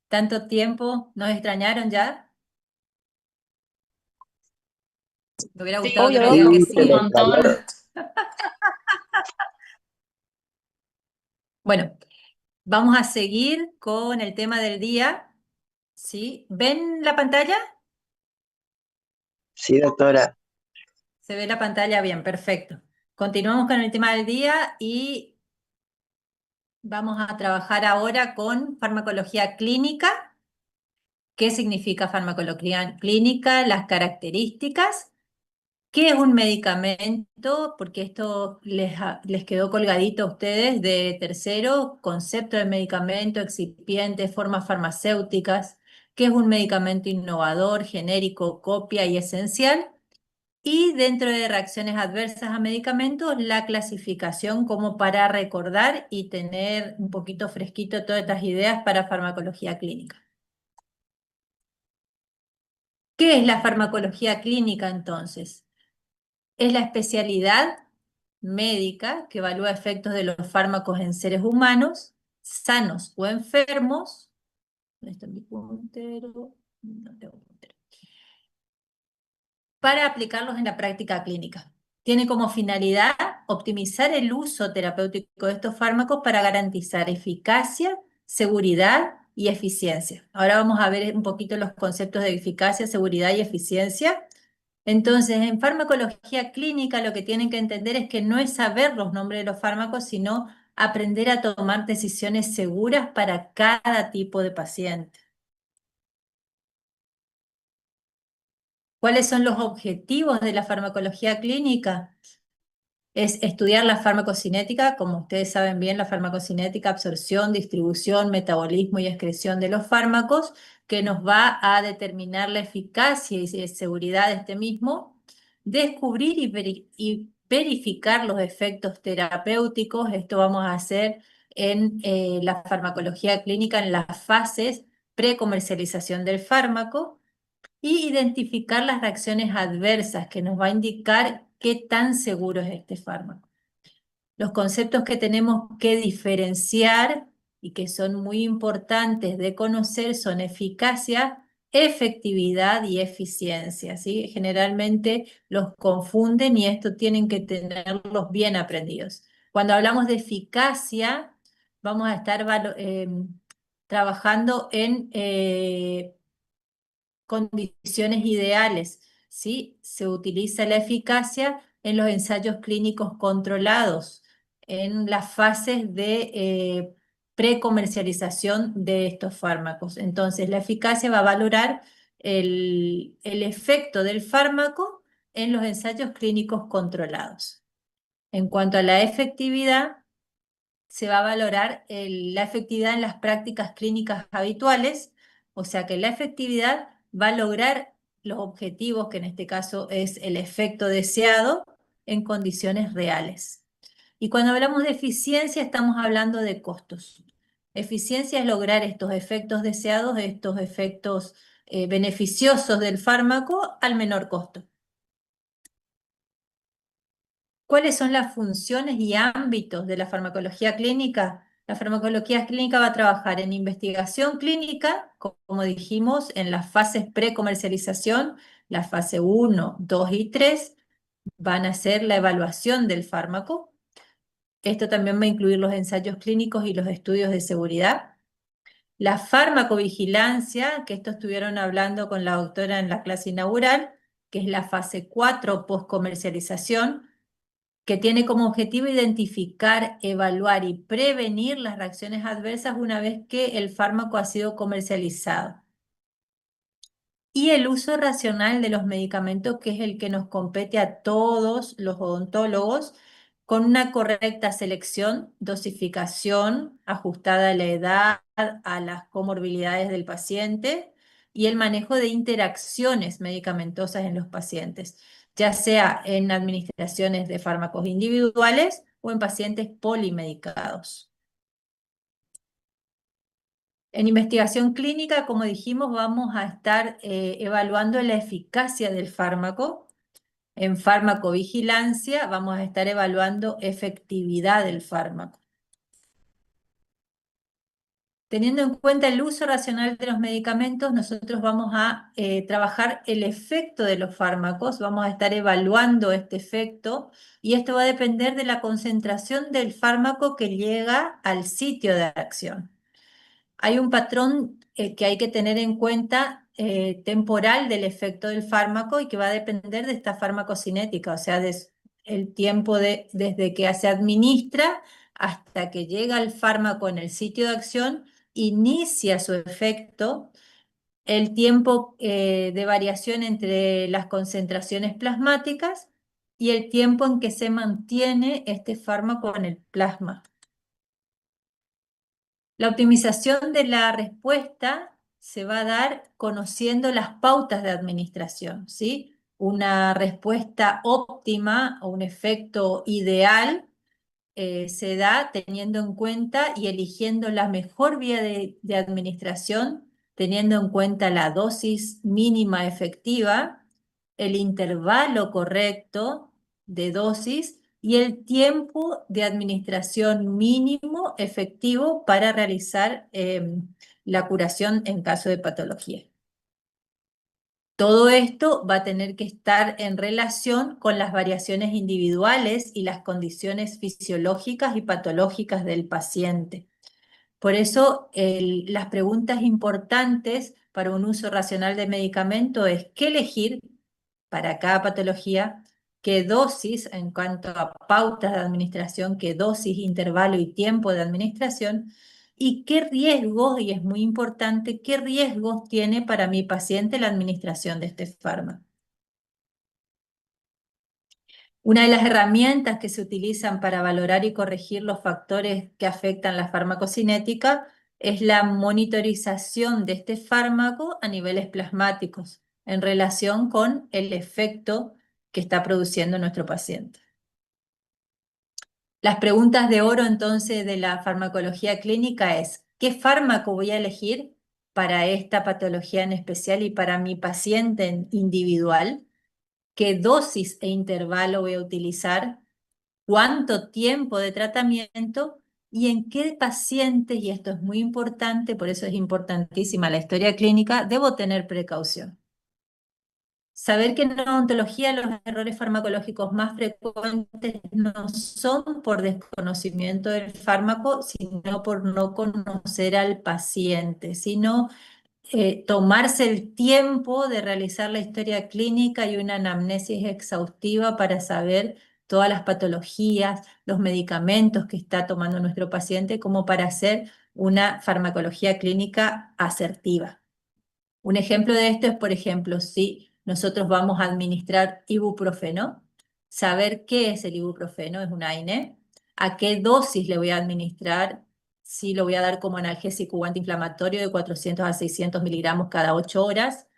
¿Tanto tiempo? ¿Nos extrañaron ya? Me hubiera Sí, gustado que me obvio, digan que Sí, un se sí. nos montón. calor. Bueno, vamos a seguir con el tema del día. ¿Sí? ¿Ven la pantalla? Sí, doctora. Se ve la pantalla bien, perfecto. Continuamos con el tema del día y vamos a trabajar ahora con farmacología clínica. ¿Qué significa farmacología clínica? Las características. ¿Qué es un medicamento? Porque esto les quedó colgadito a ustedes de tercero, concepto de medicamento, excipientes, formas farmacéuticas. ¿Qué es un medicamento innovador, genérico, copia y esencial? Y dentro de reacciones adversas a medicamentos, la clasificación como para recordar y tener un poquito fresquito todas estas ideas para farmacología clínica. ¿Qué es la farmacología clínica entonces? Es la especialidad médica que evalúa efectos de los fármacos en seres humanos, sanos o enfermos. ¿Dónde está mi puntero? No tengo puntero. Para aplicarlos en la práctica clínica. Tiene como finalidad optimizar el uso terapéutico de estos fármacos para garantizar eficacia seguridad y eficiencia. Ahora vamos a ver un poquito los conceptos de eficacia, seguridad y eficiencia. Entonces, en farmacología clínica lo que tienen que entender es que no es saber los nombres de los fármacos, sino aprender a tomar decisiones seguras para cada tipo de paciente. ¿Cuáles son los objetivos de la farmacología clínica? Es estudiar la farmacocinética, como ustedes saben bien, la farmacocinética, absorción, distribución, metabolismo y excreción de los fármacos, que nos va a determinar la eficacia y seguridad de este mismo, descubrir y verificar los efectos terapéuticos. Esto vamos a hacer en la farmacología clínica en las fases precomercialización del fármaco, y identificar las reacciones adversas que nos va a indicar qué tan seguro es este fármaco. Los conceptos que tenemos que diferenciar y que son muy importantes de conocer son eficacia, efectividad y eficiencia, ¿sí? Generalmente los confunden y esto tienen que tenerlos bien aprendidos. Cuando hablamos de eficacia, vamos a estar trabajando en condiciones ideales, ¿sí? Se utiliza la eficacia en los ensayos clínicos controlados, en las fases de precomercialización de estos fármacos. Entonces, la eficacia va a valorar el efecto del fármaco en los ensayos clínicos controlados. En cuanto a la efectividad, se va a valorar la efectividad en las prácticas clínicas habituales, o sea que la efectividad va a lograr los objetivos, que en este caso es el efecto deseado, en condiciones reales. Y cuando hablamos de eficiencia, estamos hablando de costos. Eficiencia es lograr estos efectos deseados, estos efectos beneficiosos del fármaco al menor costo. ¿Cuáles son las funciones y ámbitos de la farmacología clínica? La farmacología clínica va a trabajar en investigación clínica, como dijimos, en las fases precomercialización, la fase 1, 2 y 3, van a hacer la evaluación del fármaco. Esto también va a incluir los ensayos clínicos y los estudios de seguridad. La farmacovigilancia, que esto estuvieron hablando con la doctora en la clase inaugural, que es la fase 4 postcomercialización, que tiene como objetivo identificar, evaluar y prevenir las reacciones adversas una vez que el fármaco ha sido comercializado. Y el uso racional de los medicamentos, que es el que nos compete a todos los odontólogos, con una correcta selección, dosificación ajustada a la edad, a las comorbilidades del paciente y el manejo de interacciones medicamentosas en los pacientes, ya sea en administraciones de fármacos individuales o en pacientes polimedicados. En investigación clínica, como dijimos, vamos a estar evaluando la eficacia del fármaco. En farmacovigilancia vamos a estar evaluando efectividad del fármaco. Teniendo en cuenta el uso racional de los medicamentos, nosotros vamos a trabajar el efecto de los fármacos, vamos a estar evaluando este efecto y esto va a depender de la concentración del fármaco que llega al sitio de acción. Hay un patrón que hay que tener en cuenta temporal del efecto del fármaco y que va a depender de esta farmacocinética, o sea, el tiempo desde que se administra hasta que llega el fármaco en el sitio de acción, inicia su efecto, el tiempo de variación entre las concentraciones plasmáticas y el tiempo en que se mantiene este fármaco en el plasma. La optimización de la respuesta se va a dar conociendo las pautas de administración, ¿sí? Una respuesta óptima o un efecto ideal se da teniendo en cuenta y eligiendo la mejor vía de administración, teniendo en cuenta la dosis mínima efectiva, el intervalo correcto de dosis y el tiempo de administración mínimo efectivo para realizar la curación en caso de patología. Todo esto va a tener que estar en relación con las variaciones individuales y las condiciones fisiológicas y patológicas del paciente. Por eso las preguntas importantes para un uso racional de medicamento es qué elegir para cada patología, qué dosis en cuanto a pautas de administración, qué dosis, intervalo y tiempo de administración, y qué riesgos, y es muy importante, qué riesgos tiene para mi paciente la administración de este fármaco. Una de las herramientas que se utilizan para valorar y corregir los factores que afectan la farmacocinética es la monitorización de este fármaco a niveles plasmáticos en relación con el efecto que está produciendo nuestro paciente. Las preguntas de oro entonces de la farmacología clínica es, ¿qué fármaco voy a elegir para esta patología en especial y para mi paciente individual? ¿Qué dosis e intervalo voy a utilizar? ¿Cuánto tiempo de tratamiento? ¿Y en qué pacientes? Y esto es muy importante, por eso es importantísima la historia clínica, debo tener precaución. Saber que en la odontología los errores farmacológicos más frecuentes no son por desconocimiento del fármaco, sino por no conocer al paciente, sino tomarse el tiempo de realizar la historia clínica y una anamnesis exhaustiva para saber todas las patologías, los medicamentos que está tomando nuestro paciente, como para hacer una farmacología clínica asertiva. Un ejemplo de esto es, por ejemplo, si nosotros vamos a administrar ibuprofeno, saber qué es el ibuprofeno, es un AINE, a qué dosis le voy a administrar, si lo voy a dar como analgésico o antiinflamatorio de 400 a 600 miligramos cada 8 horas,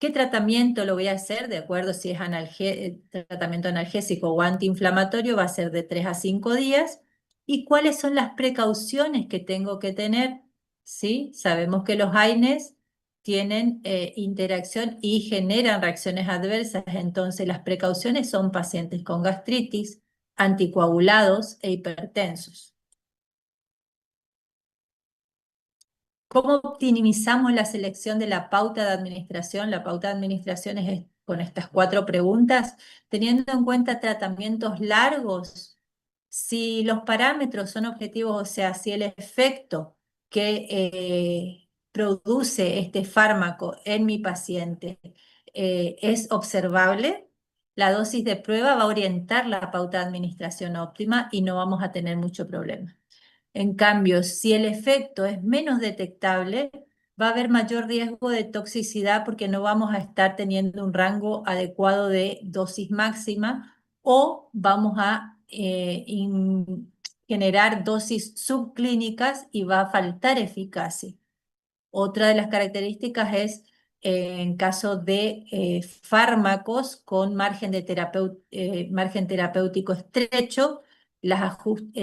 qué tratamiento lo voy a hacer, de acuerdo si es tratamiento analgésico o antiinflamatorio, va a ser de 3 a 5 días, y cuáles son las precauciones que tengo que tener, ¿sí? Sabemos que los AINES tienen interacción y generan reacciones adversas, entonces las precauciones son pacientes con gastritis, anticoagulados e hipertensos. ¿Cómo optimizamos la selección de la pauta de administración? La pauta de administración es con estas 4 preguntas, teniendo en cuenta tratamientos largos, si los parámetros son objetivos, o sea, si el efecto que produce este fármaco en mi paciente es observable, la dosis de prueba va a orientar la pauta de administración óptima y no vamos a tener mucho problema. En cambio, si el efecto es menos detectable, va a haber mayor riesgo de toxicidad porque no vamos a estar teniendo un rango adecuado de dosis máxima o vamos a generar dosis subclínicas y va a faltar eficacia. Otra de las características es en caso de fármacos con margen terapéutico estrecho, el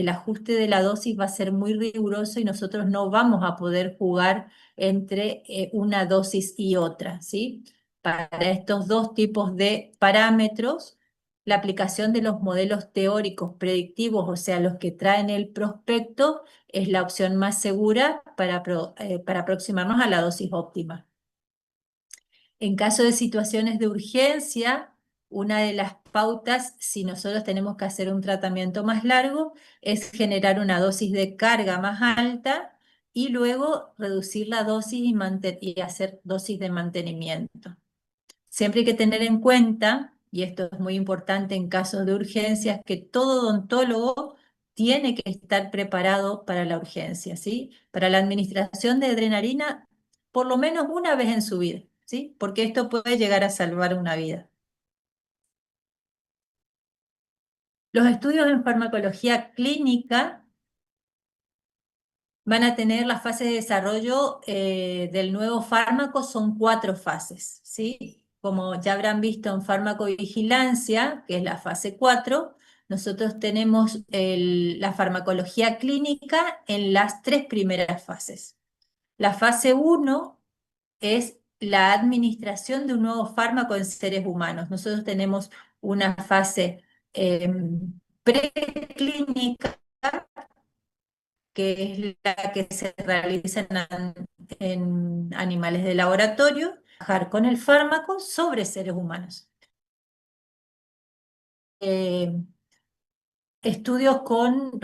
ajuste de la dosis va a ser muy riguroso y nosotros no vamos a poder jugar entre una dosis y otra, ¿sí? Para estos 2 tipos de parámetros, la aplicación de los modelos teóricos predictivos, o sea, los que traen el prospecto, es la opción más segura para aproximarnos a la dosis óptima. En caso de situaciones de urgencia, una de las pautas, si nosotros tenemos que hacer un tratamiento más largo, es generar una dosis de carga más alta y luego reducir la dosis y hacer dosis de mantenimiento. Siempre hay que tener en cuenta, y esto es muy importante en casos de urgencias, que todo odontólogo tiene que estar preparado para la urgencia, ¿sí? Para la administración de adrenalina, por lo menos una vez en su vida, ¿sí? Porque esto puede llegar a salvar una vida. Los estudios en farmacología clínica van a tener las fases de desarrollo del nuevo fármaco, son 4 fases, ¿sí? Como ya habrán visto en farmacovigilancia, que es la fase 4, nosotros tenemos la farmacología clínica en las 3 primeras fases. La fase 1 es la administración de un nuevo fármaco en seres humanos. Nosotros tenemos una fase preclínica, que es la que se realiza en animales de laboratorio, trabajar con el fármaco sobre seres humanos. Estudios con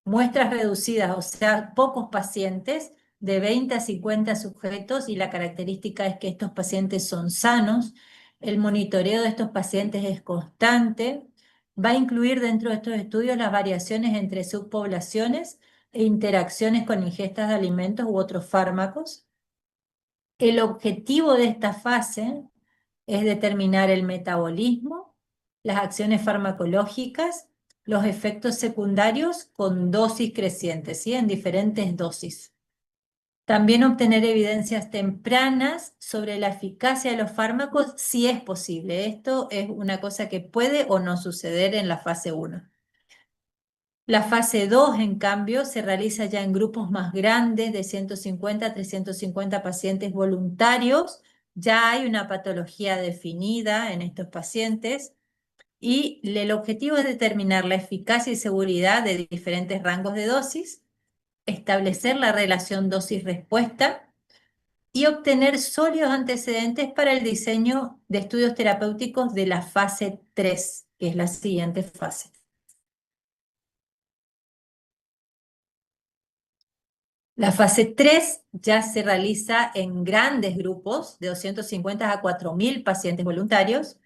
muestras reducidas, o sea, pocos pacientes, de 20 a 50 sujetos, y la característica es que estos pacientes son sanos. El monitoreo de estos pacientes es constante. Va a incluir dentro de estos estudios las variaciones entre subpoblaciones e interacciones con ingestas de alimentos u otros fármacos. El objetivo de esta fase es determinar el metabolismo, las acciones farmacológicas, los efectos secundarios con dosis crecientes, ¿sí? En diferentes dosis. También obtener evidencias tempranas sobre la eficacia de los fármacos si es posible. Esto es una cosa que puede o no suceder en la fase 1. La fase 2, en cambio, se realiza ya en grupos más grandes, de 150 a 350 pacientes voluntarios. Ya hay una patología definida en estos pacientes y el objetivo es determinar la eficacia y seguridad de diferentes rangos de dosis, establecer la relación dosis-respuesta y obtener sólidos antecedentes para el diseño de estudios terapéuticos de la fase 3, que es la siguiente fase. La fase 3 ya se realiza en grandes grupos de 250 a 4.000 pacientes voluntarios.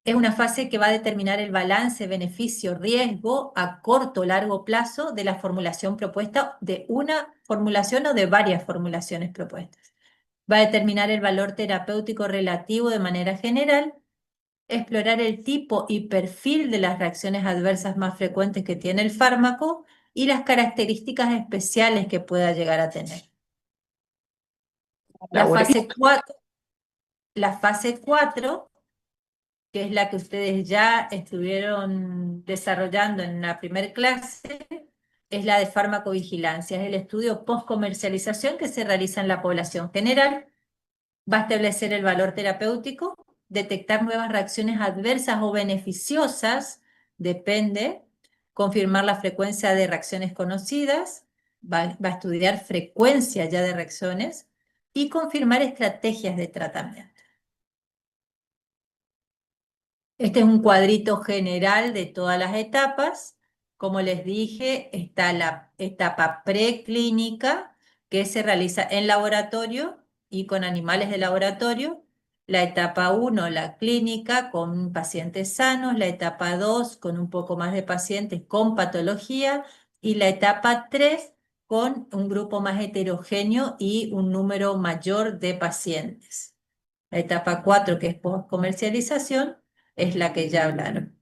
Es una fase que va a determinar el balance beneficio-riesgo a corto o largo plazo de la formulación propuesta, de una formulación o de varias formulaciones propuestas. Va a determinar el valor terapéutico relativo de manera general, explorar el tipo y perfil de las reacciones adversas más frecuentes que tiene el fármaco y las características especiales que pueda llegar a tener. La fase 4, que es la que ustedes ya estuvieron desarrollando en la primera clase, es la de farmacovigilancia. Es el estudio post-comercialización que se realiza en la población general. Va a establecer el valor terapéutico, detectar nuevas reacciones adversas o beneficiosas, depende, confirmar la frecuencia de reacciones conocidas, va a estudiar frecuencia ya de reacciones y confirmar estrategias de tratamiento. Este es un cuadrito general de todas las etapas. Como les dije, está la etapa preclínica, que se realiza en laboratorio y con animales de laboratorio. La etapa 1, la clínica, con pacientes sanos. La etapa 2, con un poco más de pacientes con patología. Y la etapa 3, con un grupo más heterogéneo y un número mayor de pacientes. La etapa 4, que es post-comercialización, es la que ya hablaron.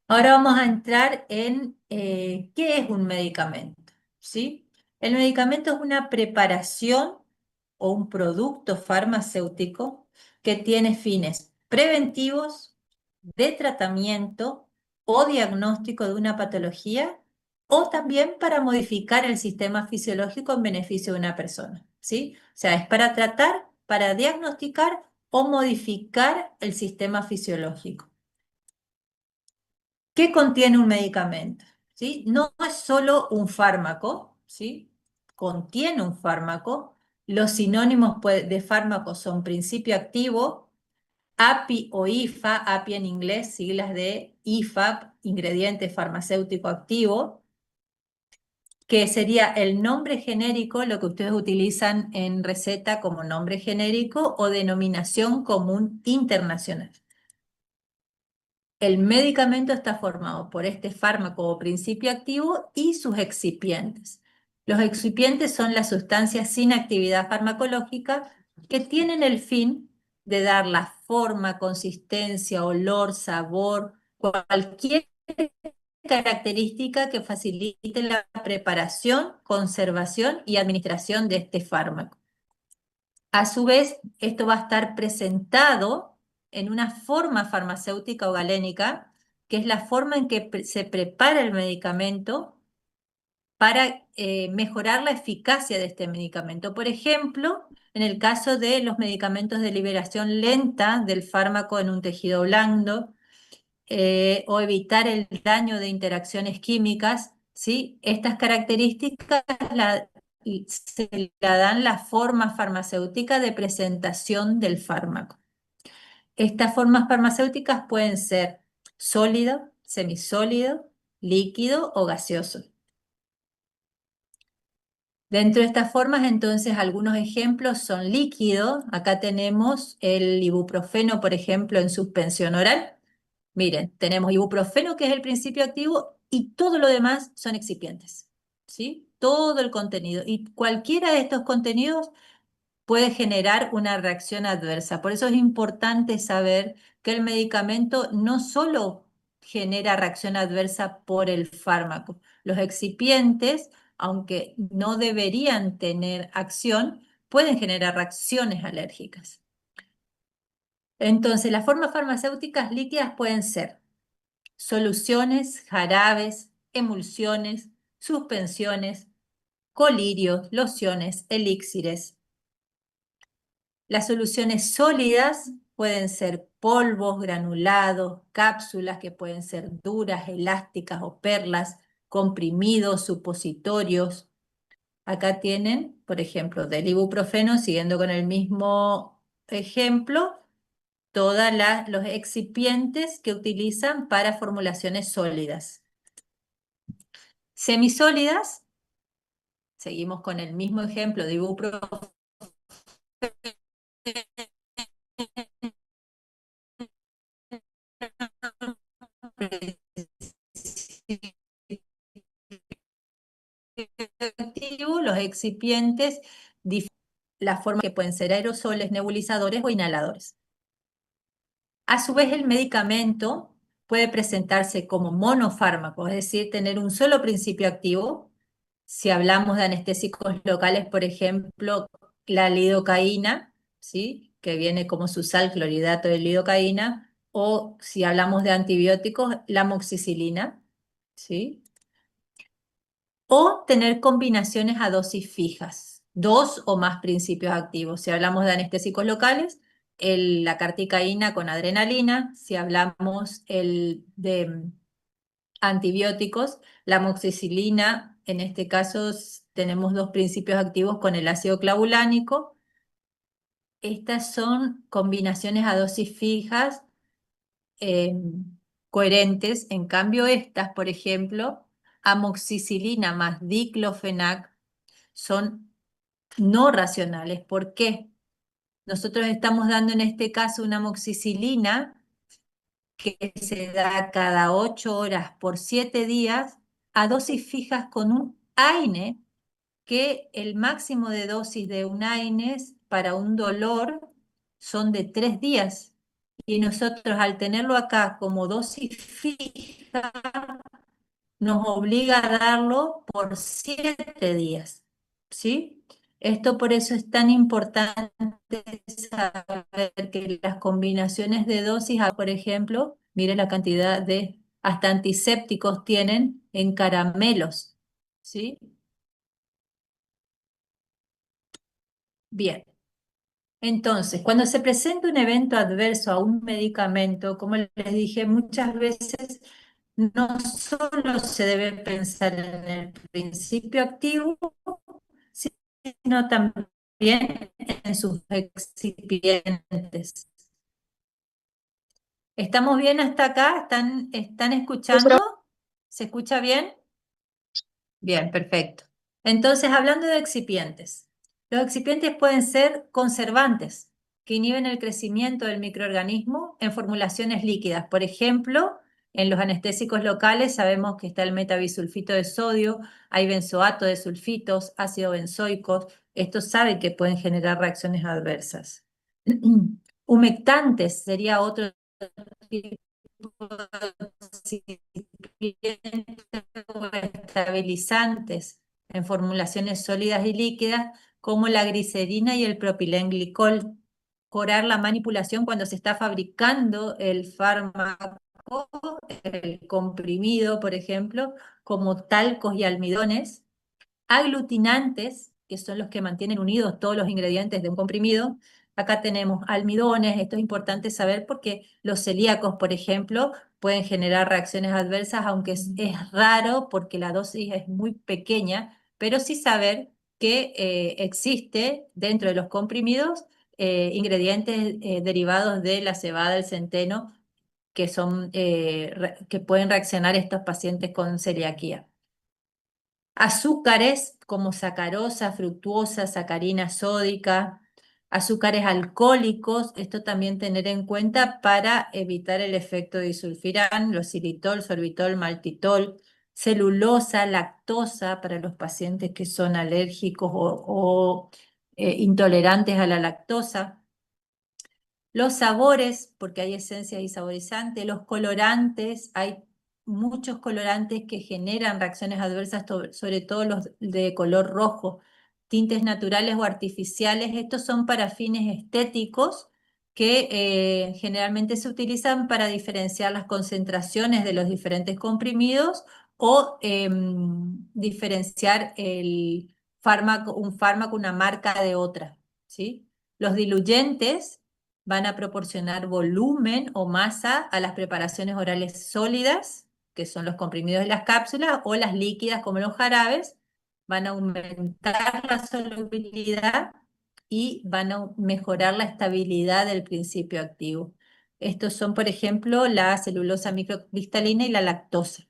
Ahora vamos a entrar en qué es un medicamento, ¿sí? El medicamento es una preparación o un producto farmacéutico que tiene fines preventivos, de tratamiento o diagnóstico de una patología, o también para modificar el sistema fisiológico en beneficio de una persona, ¿sí? O sea, es para tratar, para diagnosticar o modificar el sistema fisiológico. ¿Qué contiene un medicamento? ¿Sí? No es solo un fármaco, ¿sí? Contiene un fármaco. Los sinónimos de fármaco son principio activo, API o IFA, API en inglés, siglas de IFAP, ingrediente farmacéutico activo, que sería el nombre genérico, lo que ustedes utilizan en receta como nombre genérico o denominación común internacional. El medicamento está formado por este fármaco o principio activo y sus excipientes. Los excipientes son las sustancias sin actividad farmacológica que tienen el fin de dar la forma, consistencia, olor, sabor, cualquier característica que facilite la preparación, conservación y administración de este fármaco. A su vez, esto va a estar presentado en una forma farmacéutica o galénica, que es la forma en que se prepara el medicamento para mejorar la eficacia de este medicamento. Por ejemplo, en el caso de los medicamentos de liberación lenta del fármaco en un tejido blando, o evitar el daño de interacciones químicas, ¿sí? Estas características se la dan la forma farmacéutica de presentación del fármaco. Estas formas farmacéuticas pueden ser sólido, semisólido, líquido o gaseoso. Dentro de estas formas, entonces, algunos ejemplos son líquido. Acá tenemos el ibuprofeno, por ejemplo, en suspensión oral. Miren, tenemos ibuprofeno, que es el principio activo, y todo lo demás son excipientes, ¿sí? Todo el contenido. Y cualquiera de estos contenidos puede generar una reacción adversa. Por eso es importante saber que el medicamento no solo genera reacción adversa por el fármaco. Los excipientes, aunque no deberían tener acción, pueden generar reacciones alérgicas. Entonces, las formas farmacéuticas líquidas pueden ser soluciones, jarabes, emulsiones, suspensiones, colirios, lociones, elixires. Las soluciones sólidas pueden ser polvos, granulados, cápsulas que pueden ser duras, elásticas o perlas, comprimidos, supositorios. Acá tienen, por ejemplo, del ibuprofeno, siguiendo con el mismo ejemplo, todos los excipientes que utilizan para formulaciones sólidas. Semisólidas, seguimos con el mismo ejemplo de ibuprofeno, los excipientes, las formas que pueden ser aerosoles, nebulizadores o inhaladores. A su vez, el medicamento puede presentarse como monofármaco, es decir, tener un solo principio activo. Si hablamos de anestésicos locales, por ejemplo, la lidocaína, ¿sí? Que viene como su sal, clorhidrato de lidocaína, o si hablamos de antibióticos, la amoxicilina, ¿sí? O tener combinaciones a dosis fijas, 2 o más principios activos. Si hablamos de anestésicos locales, la carticaína con adrenalina. Si hablamos de antibióticos, la amoxicilina, en este caso tenemos 2 principios activos con el ácido clavulánico. Estas son combinaciones a dosis fijas coherentes. En cambio, estas, por ejemplo, amoxicilina más diclofenac, son no racionales. ¿Por qué? Nosotros estamos dando en este caso una amoxicilina que se da cada 8 horas por 7 días a dosis fijas con un AINE, que el máximo de dosis de un AINE para un dolor son de 3 días. Y nosotros, al tenerlo acá como dosis fija, nos obliga a darlo por 7 días, ¿sí? Esto por eso es tan importante saber que las combinaciones de dosis, por ejemplo, mire la cantidad de hasta antisépticos tienen en caramelos, ¿sí? Bien. Entonces, cuando se presenta un evento adverso a un medicamento, como les dije, muchas veces no solo se debe pensar en el principio activo, sino también en sus excipientes. ¿Estamos bien hasta acá? ¿Están escuchando? ¿Se escucha bien? Bien, perfecto. Entonces, hablando de excipientes, los excipientes pueden ser conservantes, que inhiben el crecimiento del microorganismo en formulaciones líquidas. Por ejemplo, en los anestésicos locales sabemos que está el metabisulfito de sodio, hay benzoato de sulfitos, ácido benzoicos. Estos saben que pueden generar reacciones adversas. Humectantes sería otro tipo estabilizantes en formulaciones sólidas y líquidas, como la glicerina y el propilenglicol. Mejorar la manipulación cuando se está fabricando el fármaco, el comprimido, por ejemplo, como talcos y almidones. Aglutinantes, que son los que mantienen unidos todos los ingredientes de un comprimido. Acá tenemos almidones. Esto es importante saber porque los celíacos, por ejemplo, pueden generar reacciones adversas, aunque es raro porque la dosis es muy pequeña, pero sí saber que existe dentro de los comprimidos ingredientes derivados de la cebada, el centeno, que pueden reaccionar estos pacientes con celiaquía. Azúcares como sacarosa, fructuosa, sacarina sódica, azúcares alcohólicos, esto también tener en cuenta para evitar el efecto disulfirán, los xilitol, sorbitol, maltitol, celulosa, lactosa para los pacientes que son alérgicos o intolerantes a la lactosa. Los sabores, porque hay esencias y saborizantes, los colorantes, hay muchos colorantes que generan reacciones adversas, sobre todo los de color rojo, tintes naturales o artificiales. Estos son para fines estéticos que generalmente se utilizan para diferenciar las concentraciones de los diferentes comprimidos o diferenciar un fármaco, una marca de otra, ¿sí? Los diluyentes van a proporcionar volumen o masa a las preparaciones orales sólidas, que son los comprimidos de las cápsulas, o las líquidas como los jarabes, van a aumentar la solubilidad y van a mejorar la estabilidad del principio activo. Estos son, por ejemplo, la celulosa microcristalina y la lactosa.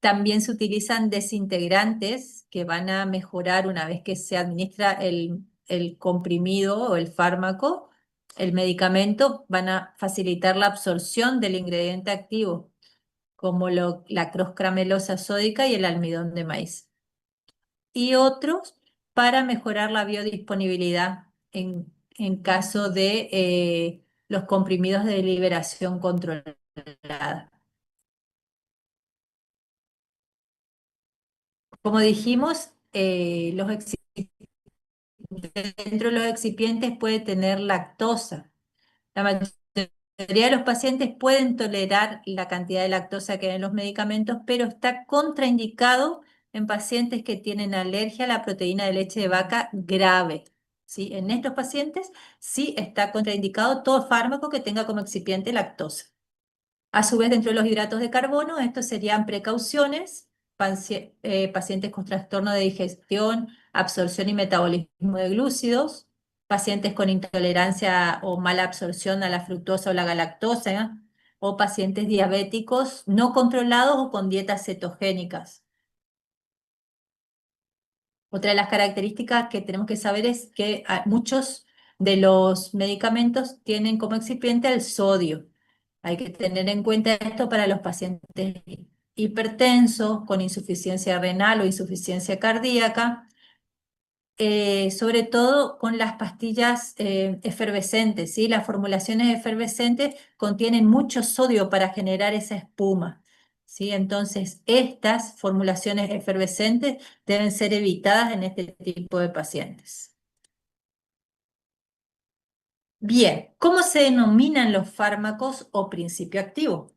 También se utilizan desintegrantes que van a mejorar una vez que se administra el comprimido o el fármaco, el medicamento, van a facilitar la absorción del ingrediente activo, como la crosscramelosa sódica y el almidón de maíz. Y otros para mejorar la biodisponibilidad en caso de los comprimidos de liberación controlada. Como dijimos, dentro de los excipientes puede tener lactosa. La mayoría de los pacientes pueden tolerar la cantidad de lactosa que hay en los medicamentos, pero está contraindicado en pacientes que tienen alergia a la proteína de leche de vaca grave, ¿sí? En estos pacientes sí está contraindicado todo fármaco que tenga como excipiente lactosa. A su vez, dentro de los hidratos de carbono, estos serían precauciones, pacientes con trastorno de digestión, absorción y metabolismo de glúcidos, pacientes con intolerancia o mala absorción a la fructosa o la galactosa, o pacientes diabéticos no controlados o con dietas cetogénicas. Otra de las características que tenemos que saber es que muchos de los medicamentos tienen como excipiente el sodio. Hay que tener en cuenta esto para los pacientes hipertensos, con insuficiencia renal o insuficiencia cardíaca, sobre todo con las pastillas efervescentes, ¿sí? Las formulaciones efervescentes contienen mucho sodio para generar esa espuma, ¿sí? Entonces, estas formulaciones efervescentes deben ser evitadas en este tipo de pacientes. Bien, ¿cómo se denominan los fármacos o principio activo?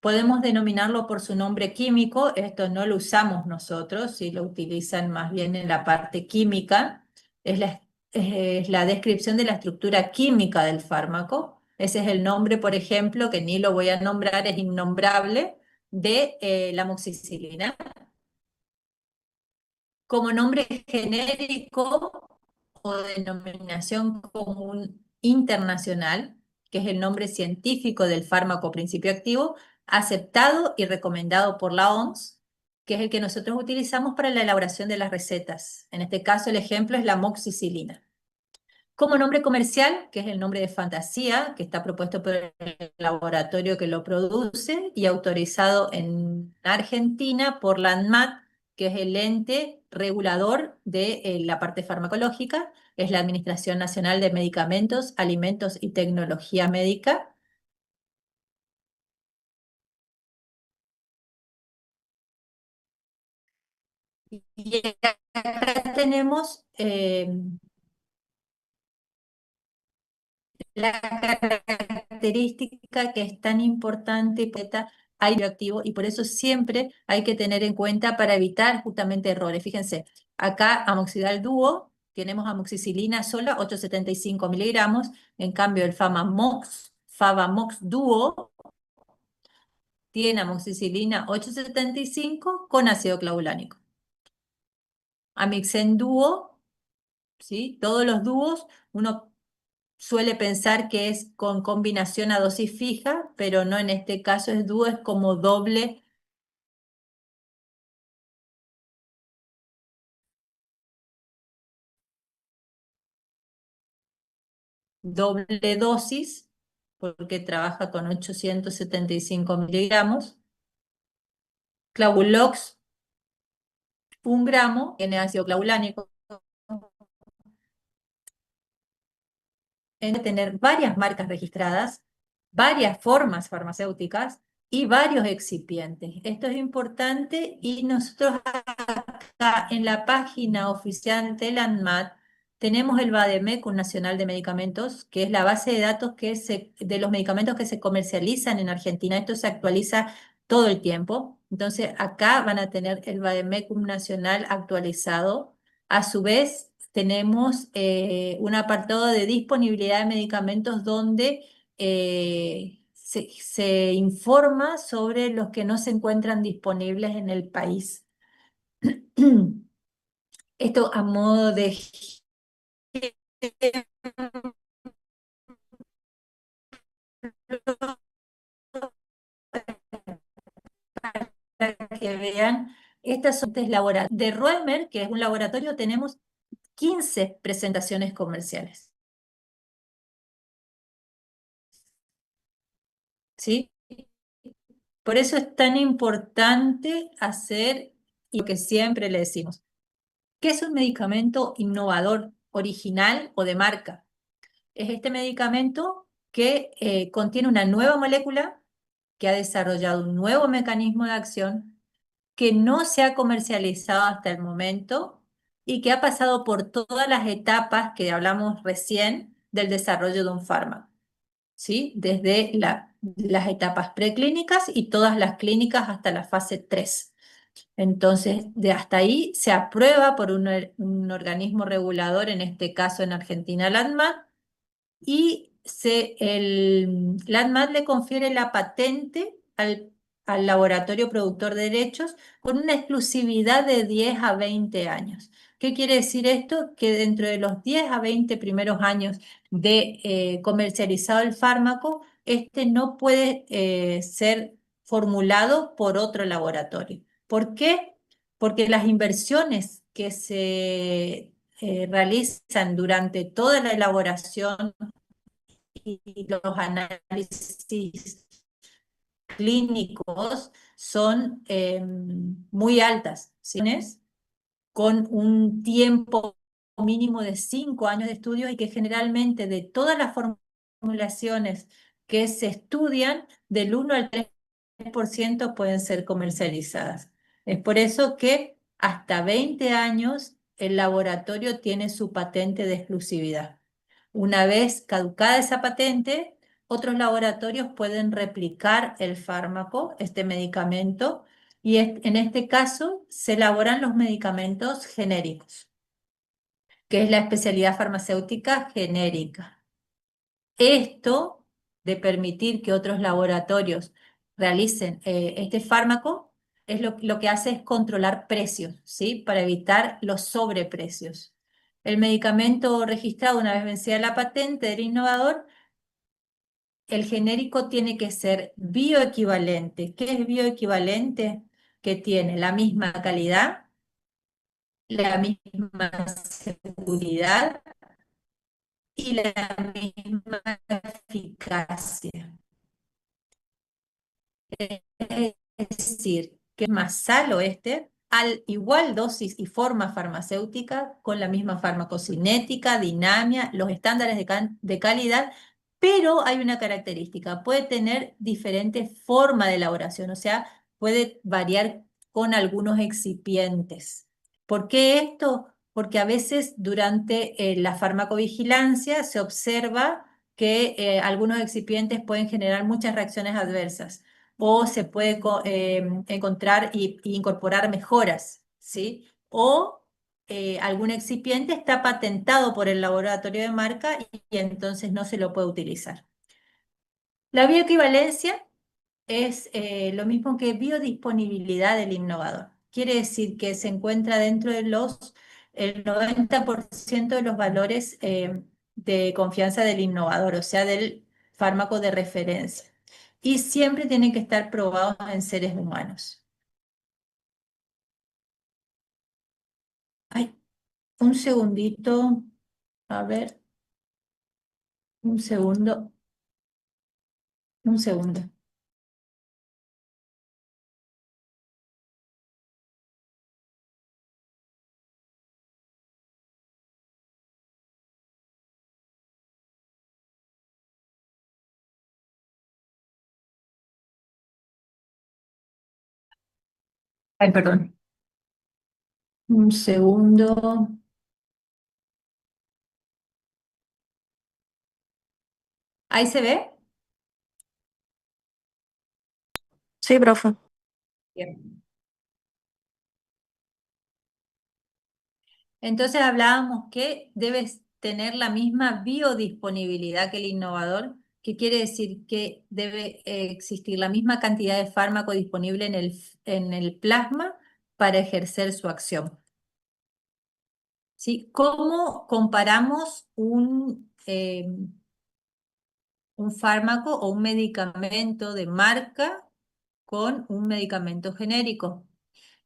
Podemos denominarlo por su nombre químico, esto no lo usamos nosotros, si lo utilizan más bien en la parte química, es la descripción de la estructura química del fármaco. Ese es el nombre, por ejemplo, que ni lo voy a nombrar, es innombrable, de la amoxicilina. Como nombre genérico o denominación común internacional, que es el nombre científico del fármaco principio activo, aceptado y recomendado por la OMS, que es el que nosotros utilizamos para la elaboración de las recetas. En este caso, el ejemplo es la amoxicilina. Como nombre comercial, que es el nombre de fantasía, que está propuesto por el laboratorio que lo produce y autorizado en Argentina por la ANMAT, que es el ente regulador de la parte farmacológica, es la Administración Nacional de Medicamentos, Alimentos y Tecnología Médica. Y acá tenemos la característica que es tan importante y hay bioactivo y por eso siempre hay que tener en cuenta para evitar justamente errores. Fíjense, acá amoxidal dúo, tenemos amoxicilina sola, 875 miligramos, en cambio el Favamox dúo tiene amoxicilina 875 con ácido clavulánico. Amixen dúo, ¿sí? Todos los dúos, uno suele pensar que es con combinación a dosis fija, pero no, en este caso es dúo, es como doble dosis, porque trabaja con 875 miligramos. Clavulox, 1 gramo, tiene ácido clavulánico. En tener varias marcas registradas, varias formas farmacéuticas y varios excipientes. Esto es importante y nosotros acá en la página oficial del ANMAT tenemos el Vademecum Nacional de Medicamentos, que es la base de datos de los medicamentos que se comercializan en Argentina. Esto se actualiza todo el tiempo. Entonces acá van a tener el Vademecum Nacional actualizado. A su vez, tenemos un apartado de disponibilidad de medicamentos donde se informa sobre los que no se encuentran disponibles en el país. Esto a modo de para que vean, estas son test laboratorios. De Roemer, que es un laboratorio, tenemos 15 presentaciones comerciales. ¿Sí? Por eso es tan importante hacer lo que siempre le decimos. ¿Qué es un medicamento innovador, original o de marca? Es este medicamento que contiene una nueva molécula, que ha desarrollado un nuevo mecanismo de acción, que no se ha comercializado hasta el momento y que ha pasado por todas las etapas que hablamos recién del desarrollo de un fármaco, ¿sí? Desde las etapas preclínicas y todas las clínicas hasta la fase 3. Entonces, de hasta ahí se aprueba por un organismo regulador, en este caso en Argentina, el ANMAT, y la ANMAT le confiere la patente al laboratorio productor de derechos con una exclusividad de 10 a 20 años. ¿Qué quiere decir esto? Que dentro de los 10 a 20 primeros años de comercializado el fármaco, este no puede ser formulado por otro laboratorio. ¿Por qué? Porque las inversiones que se realizan durante toda la elaboración y los análisis clínicos son muy altas, ¿sí? Con un tiempo mínimo de 5 años de estudio y que generalmente de todas las formulaciones que se estudian, del 1 al 3% pueden ser comercializadas. Es por eso que hasta 20 años el laboratorio tiene su patente de exclusividad. Una vez caducada esa patente, otros laboratorios pueden replicar el fármaco, este medicamento, y en este caso se elaboran los medicamentos genéricos, que es la especialidad farmacéutica genérica. Esto de permitir que otros laboratorios realicen este fármaco, es lo que hace es controlar precios, ¿sí? Para evitar los sobreprecios. El medicamento registrado una vez vencida la patente del innovador, el genérico tiene que ser bioequivalente. ¿Qué es bioequivalente? Que tiene la misma calidad, la misma seguridad y la misma eficacia. Es decir, que es más salo al igual dosis y forma farmacéutica, con la misma farmacocinética, dinamia, los estándares de calidad, pero hay una característica, puede tener diferentes formas de elaboración, o sea, puede variar con algunos excipientes. ¿Por qué esto? Porque a veces durante la farmacovigilancia se observa que algunos excipientes pueden generar muchas reacciones adversas o se puede encontrar e incorporar mejoras, ¿sí? O algún excipiente está patentado por el laboratorio de marca y entonces no se lo puede utilizar. La bioequivalencia es lo mismo que biodisponibilidad del innovador. Quiere decir que se encuentra dentro de el 90% de los valores de confianza del innovador, o sea, del fármaco de referencia. Y siempre tienen que estar probados en seres humanos. Ay, un segundito, a ver, un segundo, un segundo. Ay, perdón. Un segundo. ¿Ahí se ve? Sí, profe. Bien. Entonces hablábamos que debes tener la misma biodisponibilidad que el innovador, que quiere decir que debe existir la misma cantidad de fármaco disponible en el plasma para ejercer su acción. ¿Sí? ¿Cómo comparamos un fármaco o un medicamento de marca con un medicamento genérico?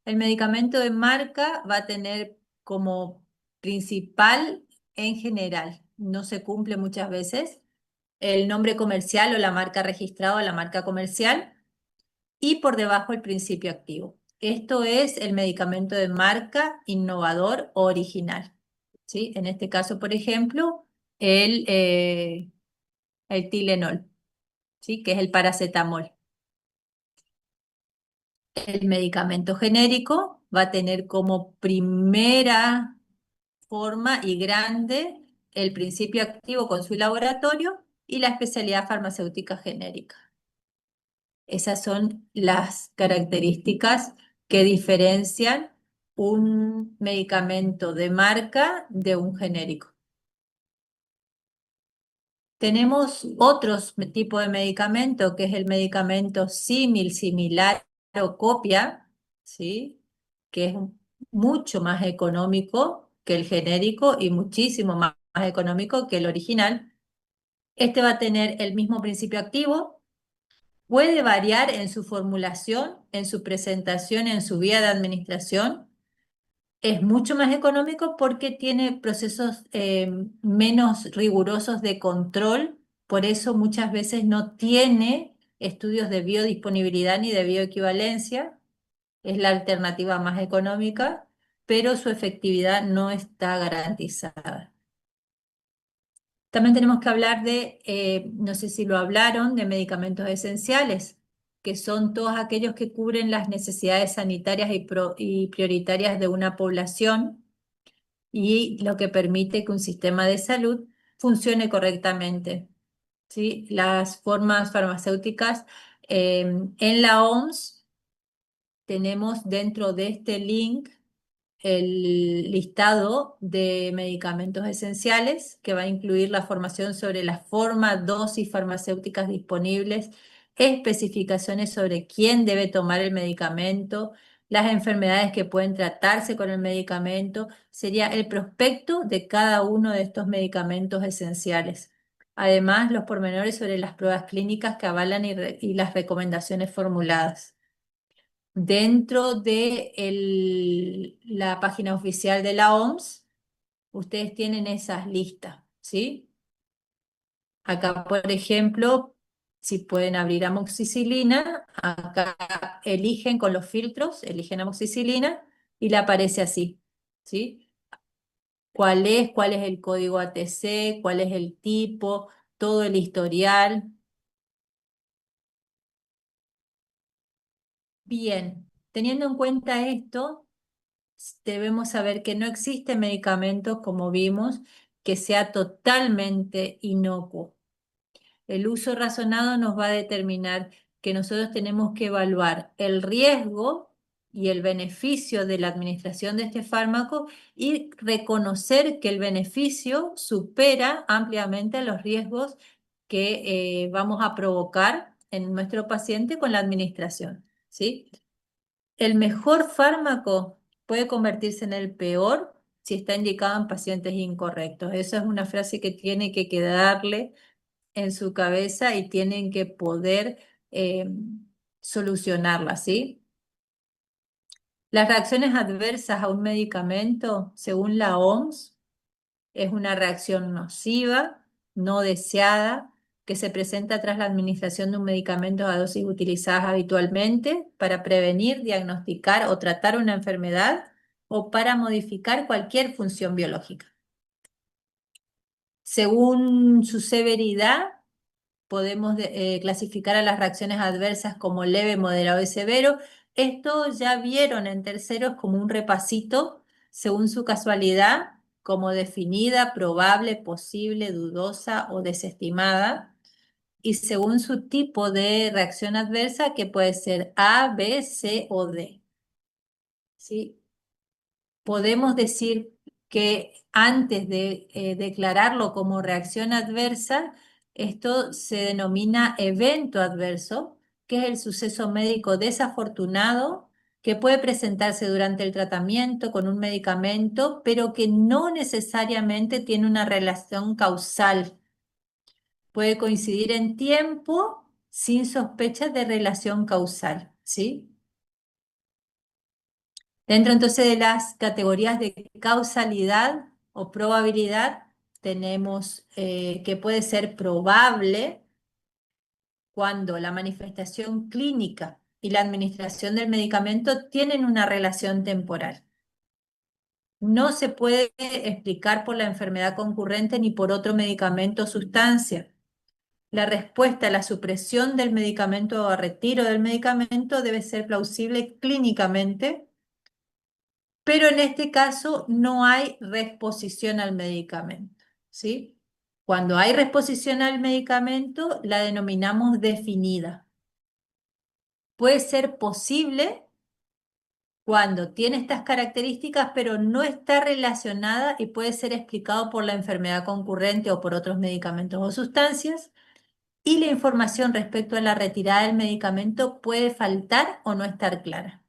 El medicamento de marca va a tener como principal en general, no se cumple muchas veces, el nombre comercial o la marca registrada o la marca comercial y por debajo el principio activo. Esto es el medicamento de marca innovador o original. ¿Sí? En este caso, por ejemplo, el Tylenol, ¿sí? Que es el paracetamol. El medicamento genérico va a tener como primera forma y grande el principio activo con su laboratorio y la especialidad farmacéutica genérica. Esas son las características que diferencian un medicamento de marca de un genérico. Tenemos otros tipos de medicamento, que es el medicamento símil, similar o copia, ¿sí? Que es mucho más económico que el genérico y muchísimo más económico que el original. Este va a tener el mismo principio activo, puede variar en su formulación, en su presentación, en su vía de administración. Es mucho más económico porque tiene procesos menos rigurosos de control, por eso muchas veces no tiene estudios de biodisponibilidad ni de bioequivalencia, es la alternativa más económica, pero su efectividad no está garantizada. También tenemos que hablar de, no sé si lo hablaron, de medicamentos esenciales, que son todos aquellos que cubren las necesidades sanitarias y prioritarias de una población y lo que permite que un sistema de salud funcione correctamente. ¿Sí? Las formas farmacéuticas en la OMS tenemos dentro de este link el listado de medicamentos esenciales que va a incluir la formación sobre la forma, dosis farmacéuticas disponibles, especificaciones sobre quién debe tomar el medicamento, las enfermedades que pueden tratarse con el medicamento, sería el prospecto de cada uno de estos medicamentos esenciales. Además, los pormenores sobre las pruebas clínicas que avalan y las recomendaciones formuladas. Dentro de la página oficial de la OMS, ustedes tienen esas listas, ¿sí? Acá, por ejemplo, si pueden abrir amoxicilina, acá eligen con los filtros, eligen amoxicilina y le aparece así, ¿sí? ¿Cuál es el código ATC, cuál es el tipo, todo el historial? Bien, teniendo en cuenta esto, debemos saber que no existe medicamento, como vimos, que sea totalmente inocuo. El uso razonado nos va a determinar que nosotros tenemos que evaluar el riesgo y el beneficio de la administración de este fármaco y reconocer que el beneficio supera ampliamente los riesgos que vamos a provocar en nuestro paciente con la administración, ¿sí? El mejor fármaco puede convertirse en el peor si está indicado en pacientes incorrectos. Esa es una frase que tiene que quedarle en su cabeza y tienen que poder solucionarla, ¿sí? Las reacciones adversas a un medicamento, según la OMS, es una reacción nociva, no deseada, que se presenta tras la administración de un medicamento a dosis utilizadas habitualmente para prevenir, diagnosticar o tratar una enfermedad o para modificar cualquier función biológica. Según su severidad, podemos clasificar a las reacciones adversas como leve, moderado y severo. Esto ya vieron en terceros como un repasito, según su casualidad, como definida, probable, posible, dudosa o desestimada, y según su tipo de reacción adversa, que puede ser A, B, C o D. ¿Sí? Podemos decir que antes de declararlo como reacción adversa, esto se denomina evento adverso, que es el suceso médico desafortunado que puede presentarse durante el tratamiento con un medicamento, pero que no necesariamente tiene una relación causal. Puede coincidir en tiempo sin sospechas de relación causal, ¿sí? Dentro entonces de las categorías de causalidad o probabilidad, tenemos que puede ser probable cuando la manifestación clínica y la administración del medicamento tienen una relación temporal. No se puede explicar por la enfermedad concurrente ni por otro medicamento o sustancia. La respuesta a la supresión del medicamento o a retiro del medicamento debe ser plausible clínicamente, pero en este caso no hay reexposición al medicamento, ¿sí? Cuando hay reexposición al medicamento, la denominamos definida. Puede ser posible cuando tiene estas características, pero no está relacionada y puede ser explicado por la enfermedad concurrente o por otros medicamentos o sustancias, y la información respecto a la retirada del medicamento puede faltar o no estar clara.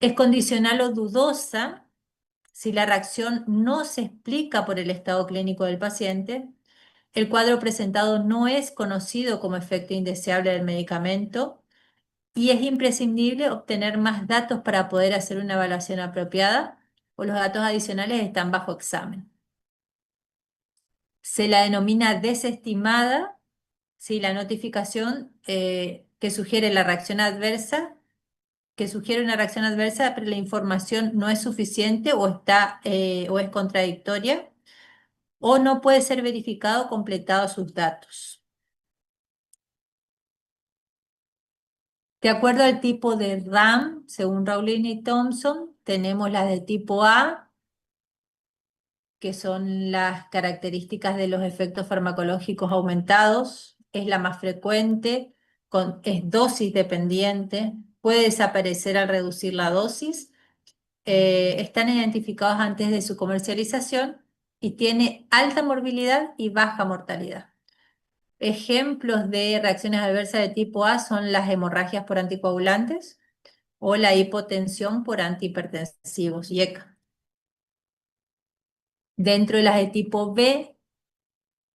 Es condicional o dudosa si la reacción no se explica por el estado clínico del paciente, el cuadro presentado no es conocido como efecto indeseable del medicamento y es imprescindible obtener más datos para poder hacer una evaluación apropiada o los datos adicionales están bajo examen. Se la denomina desestimada si la notificación que sugiere la reacción adversa, que sugiere una reacción adversa, pero la información no es suficiente o es contradictoria, o no puede ser verificado o completado sus datos. De acuerdo al tipo de RAM, según Rowling y Thompson, tenemos las de tipo A, que son las características de los efectos farmacológicos aumentados, es la más frecuente, es dosis dependiente, puede desaparecer al reducir la dosis, están identificados antes de su comercialización y tiene alta morbilidad y baja mortalidad. Ejemplos de reacciones adversas de tipo A son las hemorragias por anticoagulantes o la hipotensión por antihipertensivos, IECA. Dentro de las de tipo B,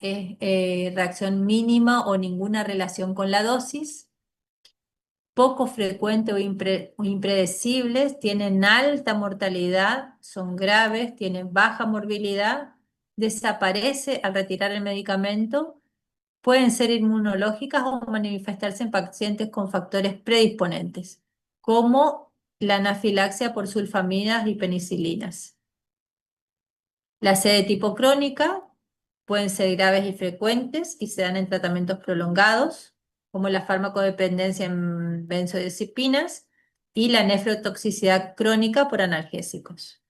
es reacción mínima o ninguna relación con la dosis, poco frecuente o impredecibles, tienen alta mortalidad, son graves, tienen baja morbilidad, desaparece al retirar el medicamento, pueden ser inmunológicas o manifestarse en pacientes con factores predisponentes, como la anafilaxia por sulfamidas y penicilinas. Las C de tipo crónica pueden ser graves y frecuentes y se dan en tratamientos prolongados, como la farmacodependencia en benzodiazepinas y la nefrotoxicidad crónica por analgésicos.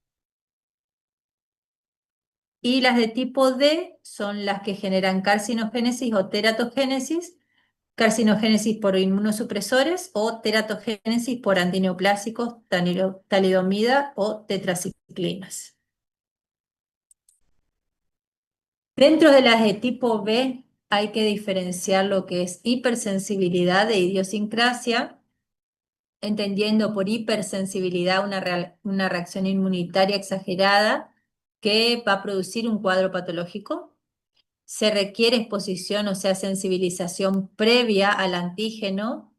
Y las de tipo D son las que generan carcinogénesis o teratogénesis, carcinogénesis por inmunosupresores o teratogénesis por antineoplásicos, talidomida o tetraciclinas. Dentro de las de tipo B hay que diferenciar lo que es hipersensibilidad de idiosincrasia entendiendo por hipersensibilidad una reacción inmunitaria exagerada que va a producir un cuadro patológico. Se requiere exposición, o sea, sensibilización previa al antígeno,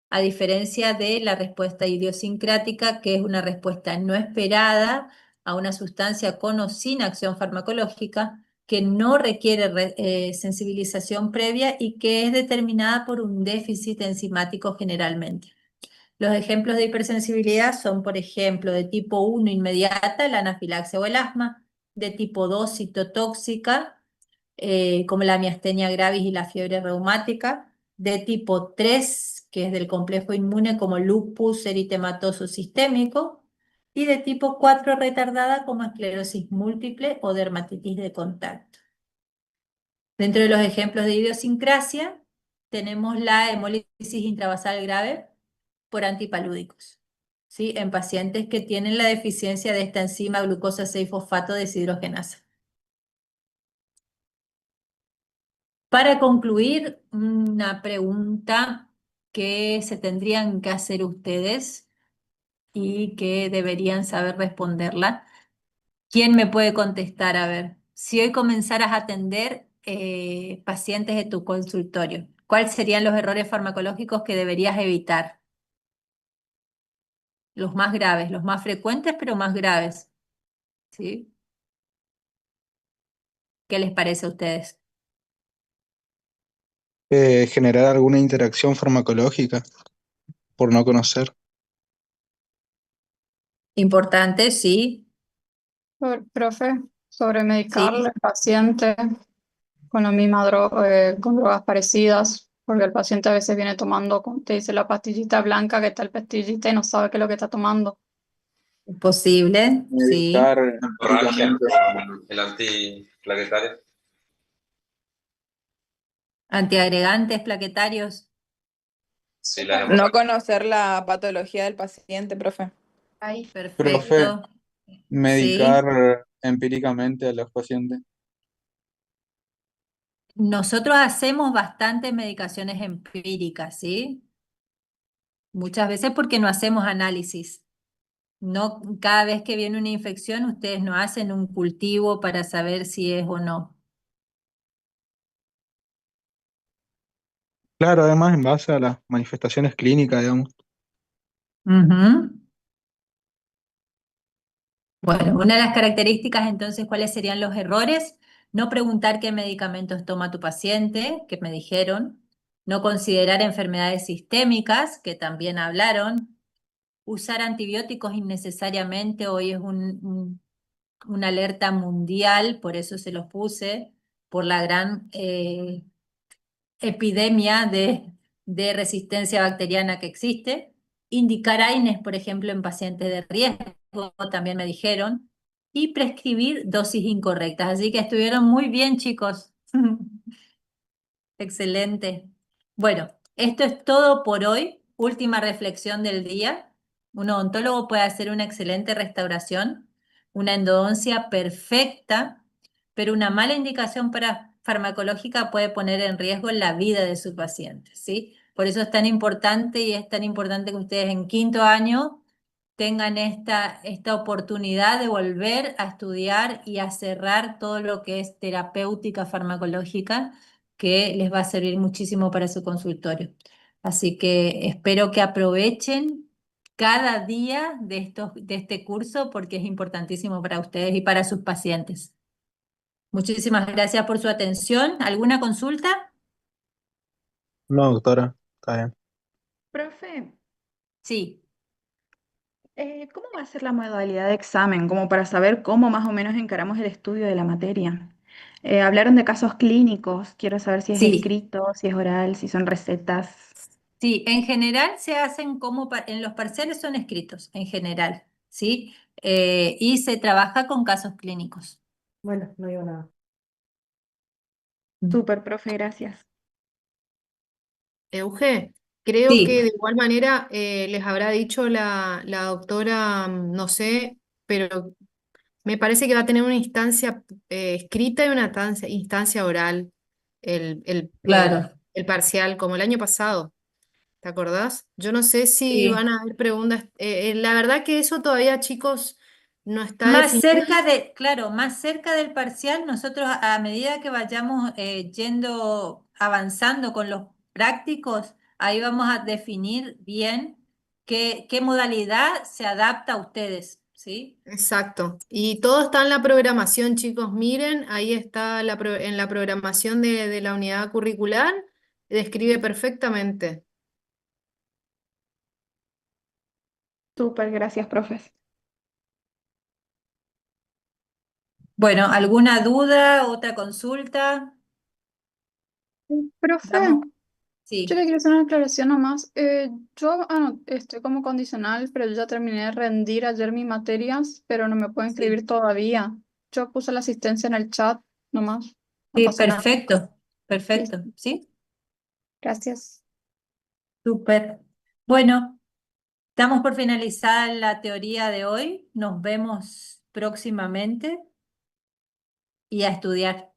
a diferencia de la respuesta idiosincrática, que es una respuesta no esperada a una sustancia con o sin acción farmacológica, que no requiere sensibilización previa y que es determinada por un déficit enzimático generalmente. Los ejemplos de hipersensibilidad son, por ejemplo, de tipo 1 inmediata, la anafilaxia o el asma, de tipo 2 citotóxica, como la miastenia gravis y la fiebre reumática, de tipo 3, que es del complejo inmune, como lupus eritematoso sistémico, y de tipo 4 retardada, como esclerosis múltiple o dermatitis de contacto. Dentro de los ejemplos de idiosincrasia, tenemos la hemólisis intravasal grave por antipalúdicos, ¿sí? En pacientes que tienen la deficiencia de esta enzima glucosa 6-fosfato deshidrogenasa. Para concluir, una pregunta que se tendrían que hacer ustedes y que deberían saber responderla. ¿Quién me puede contestar? A ver, si hoy comenzaras a atender pacientes de tu consultorio, ¿cuáles serían los errores farmacológicos que deberías evitar? Los más graves, los más frecuentes, pero más graves, ¿sí? ¿Qué les parece a ustedes? Generar alguna interacción farmacológica por no conocer. Importante, sí, Profe, sobre sí, medicarle al paciente con la misma droga, con drogas parecidas, porque el paciente a veces viene tomando, como te dice, la pastillita blanca que está el pastillita y no sabe qué es lo que está tomando. posible, sí. Medicar empíricamente. El antiplaquetario. Antiagregantes plaquetarios. Sí, la No conocer la patología del paciente, profe. Profe, Perfecto. Sí. medicar empíricamente a los pacientes. Nosotros hacemos bastantes medicaciones empíricas, ¿sí? Muchas veces porque no hacemos análisis. No, cada vez que viene una infección, ustedes no hacen un cultivo para saber si es o no. Claro, además en base a las manifestaciones clínicas, digamos. Ujú. Bueno, una de las características entonces, ¿cuáles serían los errores? No preguntar qué medicamentos toma tu paciente, que me dijeron. No considerar enfermedades sistémicas, que también hablaron. Usar antibióticos innecesariamente, hoy es una alerta mundial, por eso se los puse, por la gran epidemia de resistencia bacteriana que existe. Indicar AINES, por ejemplo, en pacientes de riesgo, también me dijeron. Y prescribir dosis incorrectas. Así que estuvieron muy bien, chicos. Excelente. Bueno, esto es todo por hoy. Última reflexión del día. Un odontólogo puede hacer una excelente restauración, una endodoncia perfecta, pero una mala indicación farmacológica puede poner en riesgo la vida de su paciente, ¿sí? Por eso es tan importante y es tan importante que ustedes en quinto año tengan esta oportunidad de volver a estudiar y a cerrar todo lo que es terapéutica farmacológica, que les va a servir muchísimo para su consultorio. Así que espero que aprovechen cada día de este curso porque es importantísimo para ustedes y para sus pacientes. Muchísimas gracias por su atención. ¿Alguna consulta? No, doctora, está bien. Profe, Sí. ¿Cómo va a ser la modalidad de examen? Como para saber cómo más o menos encaramos el estudio de la materia. Hablaron de casos clínicos, quiero saber si es Sí. escrito, si es oral, si son recetas. Sí, en general se hacen como en los parciales son escritos, en general, ¿sí? Y se trabaja con casos clínicos. Bueno, no digo nada. Súper, profe, gracias. Euge, creo Sí, que de igual manera les habrá dicho la doctora, no sé, pero me parece que va a tener una instancia escrita y una instancia oral, el claro. parcial, como el año pasado. ¿te acordás? Yo no sé si Sí. van a haber preguntas. La verdad que eso todavía, chicos, no está Más definido. cerca de, claro, más cerca del parcial, nosotros a medida que vayamos avanzando con los prácticos, ahí vamos a definir bien qué modalidad se adapta a ustedes, ¿sí? Exacto. Y todo está en la programación, chicos. Miren, ahí está en la programación de la unidad curricular, describe perfectamente. Súper, gracias, profes. Bueno, ¿alguna duda, otra consulta? Profe, Damos, yo sí, le quiero hacer una aclaración nomás. Yo estoy como condicional, pero yo ya terminé de rendir ayer mis materias, pero no me puedo sí, inscribir todavía. Yo puse la asistencia en el chat nomás, no sí, pasa nada. perfecto, Listo, perfecto, ¿sí? gracias. Súper. Bueno. Damos por finalizada la teoría de hoy. Nos vemos próximamente y a estudiar.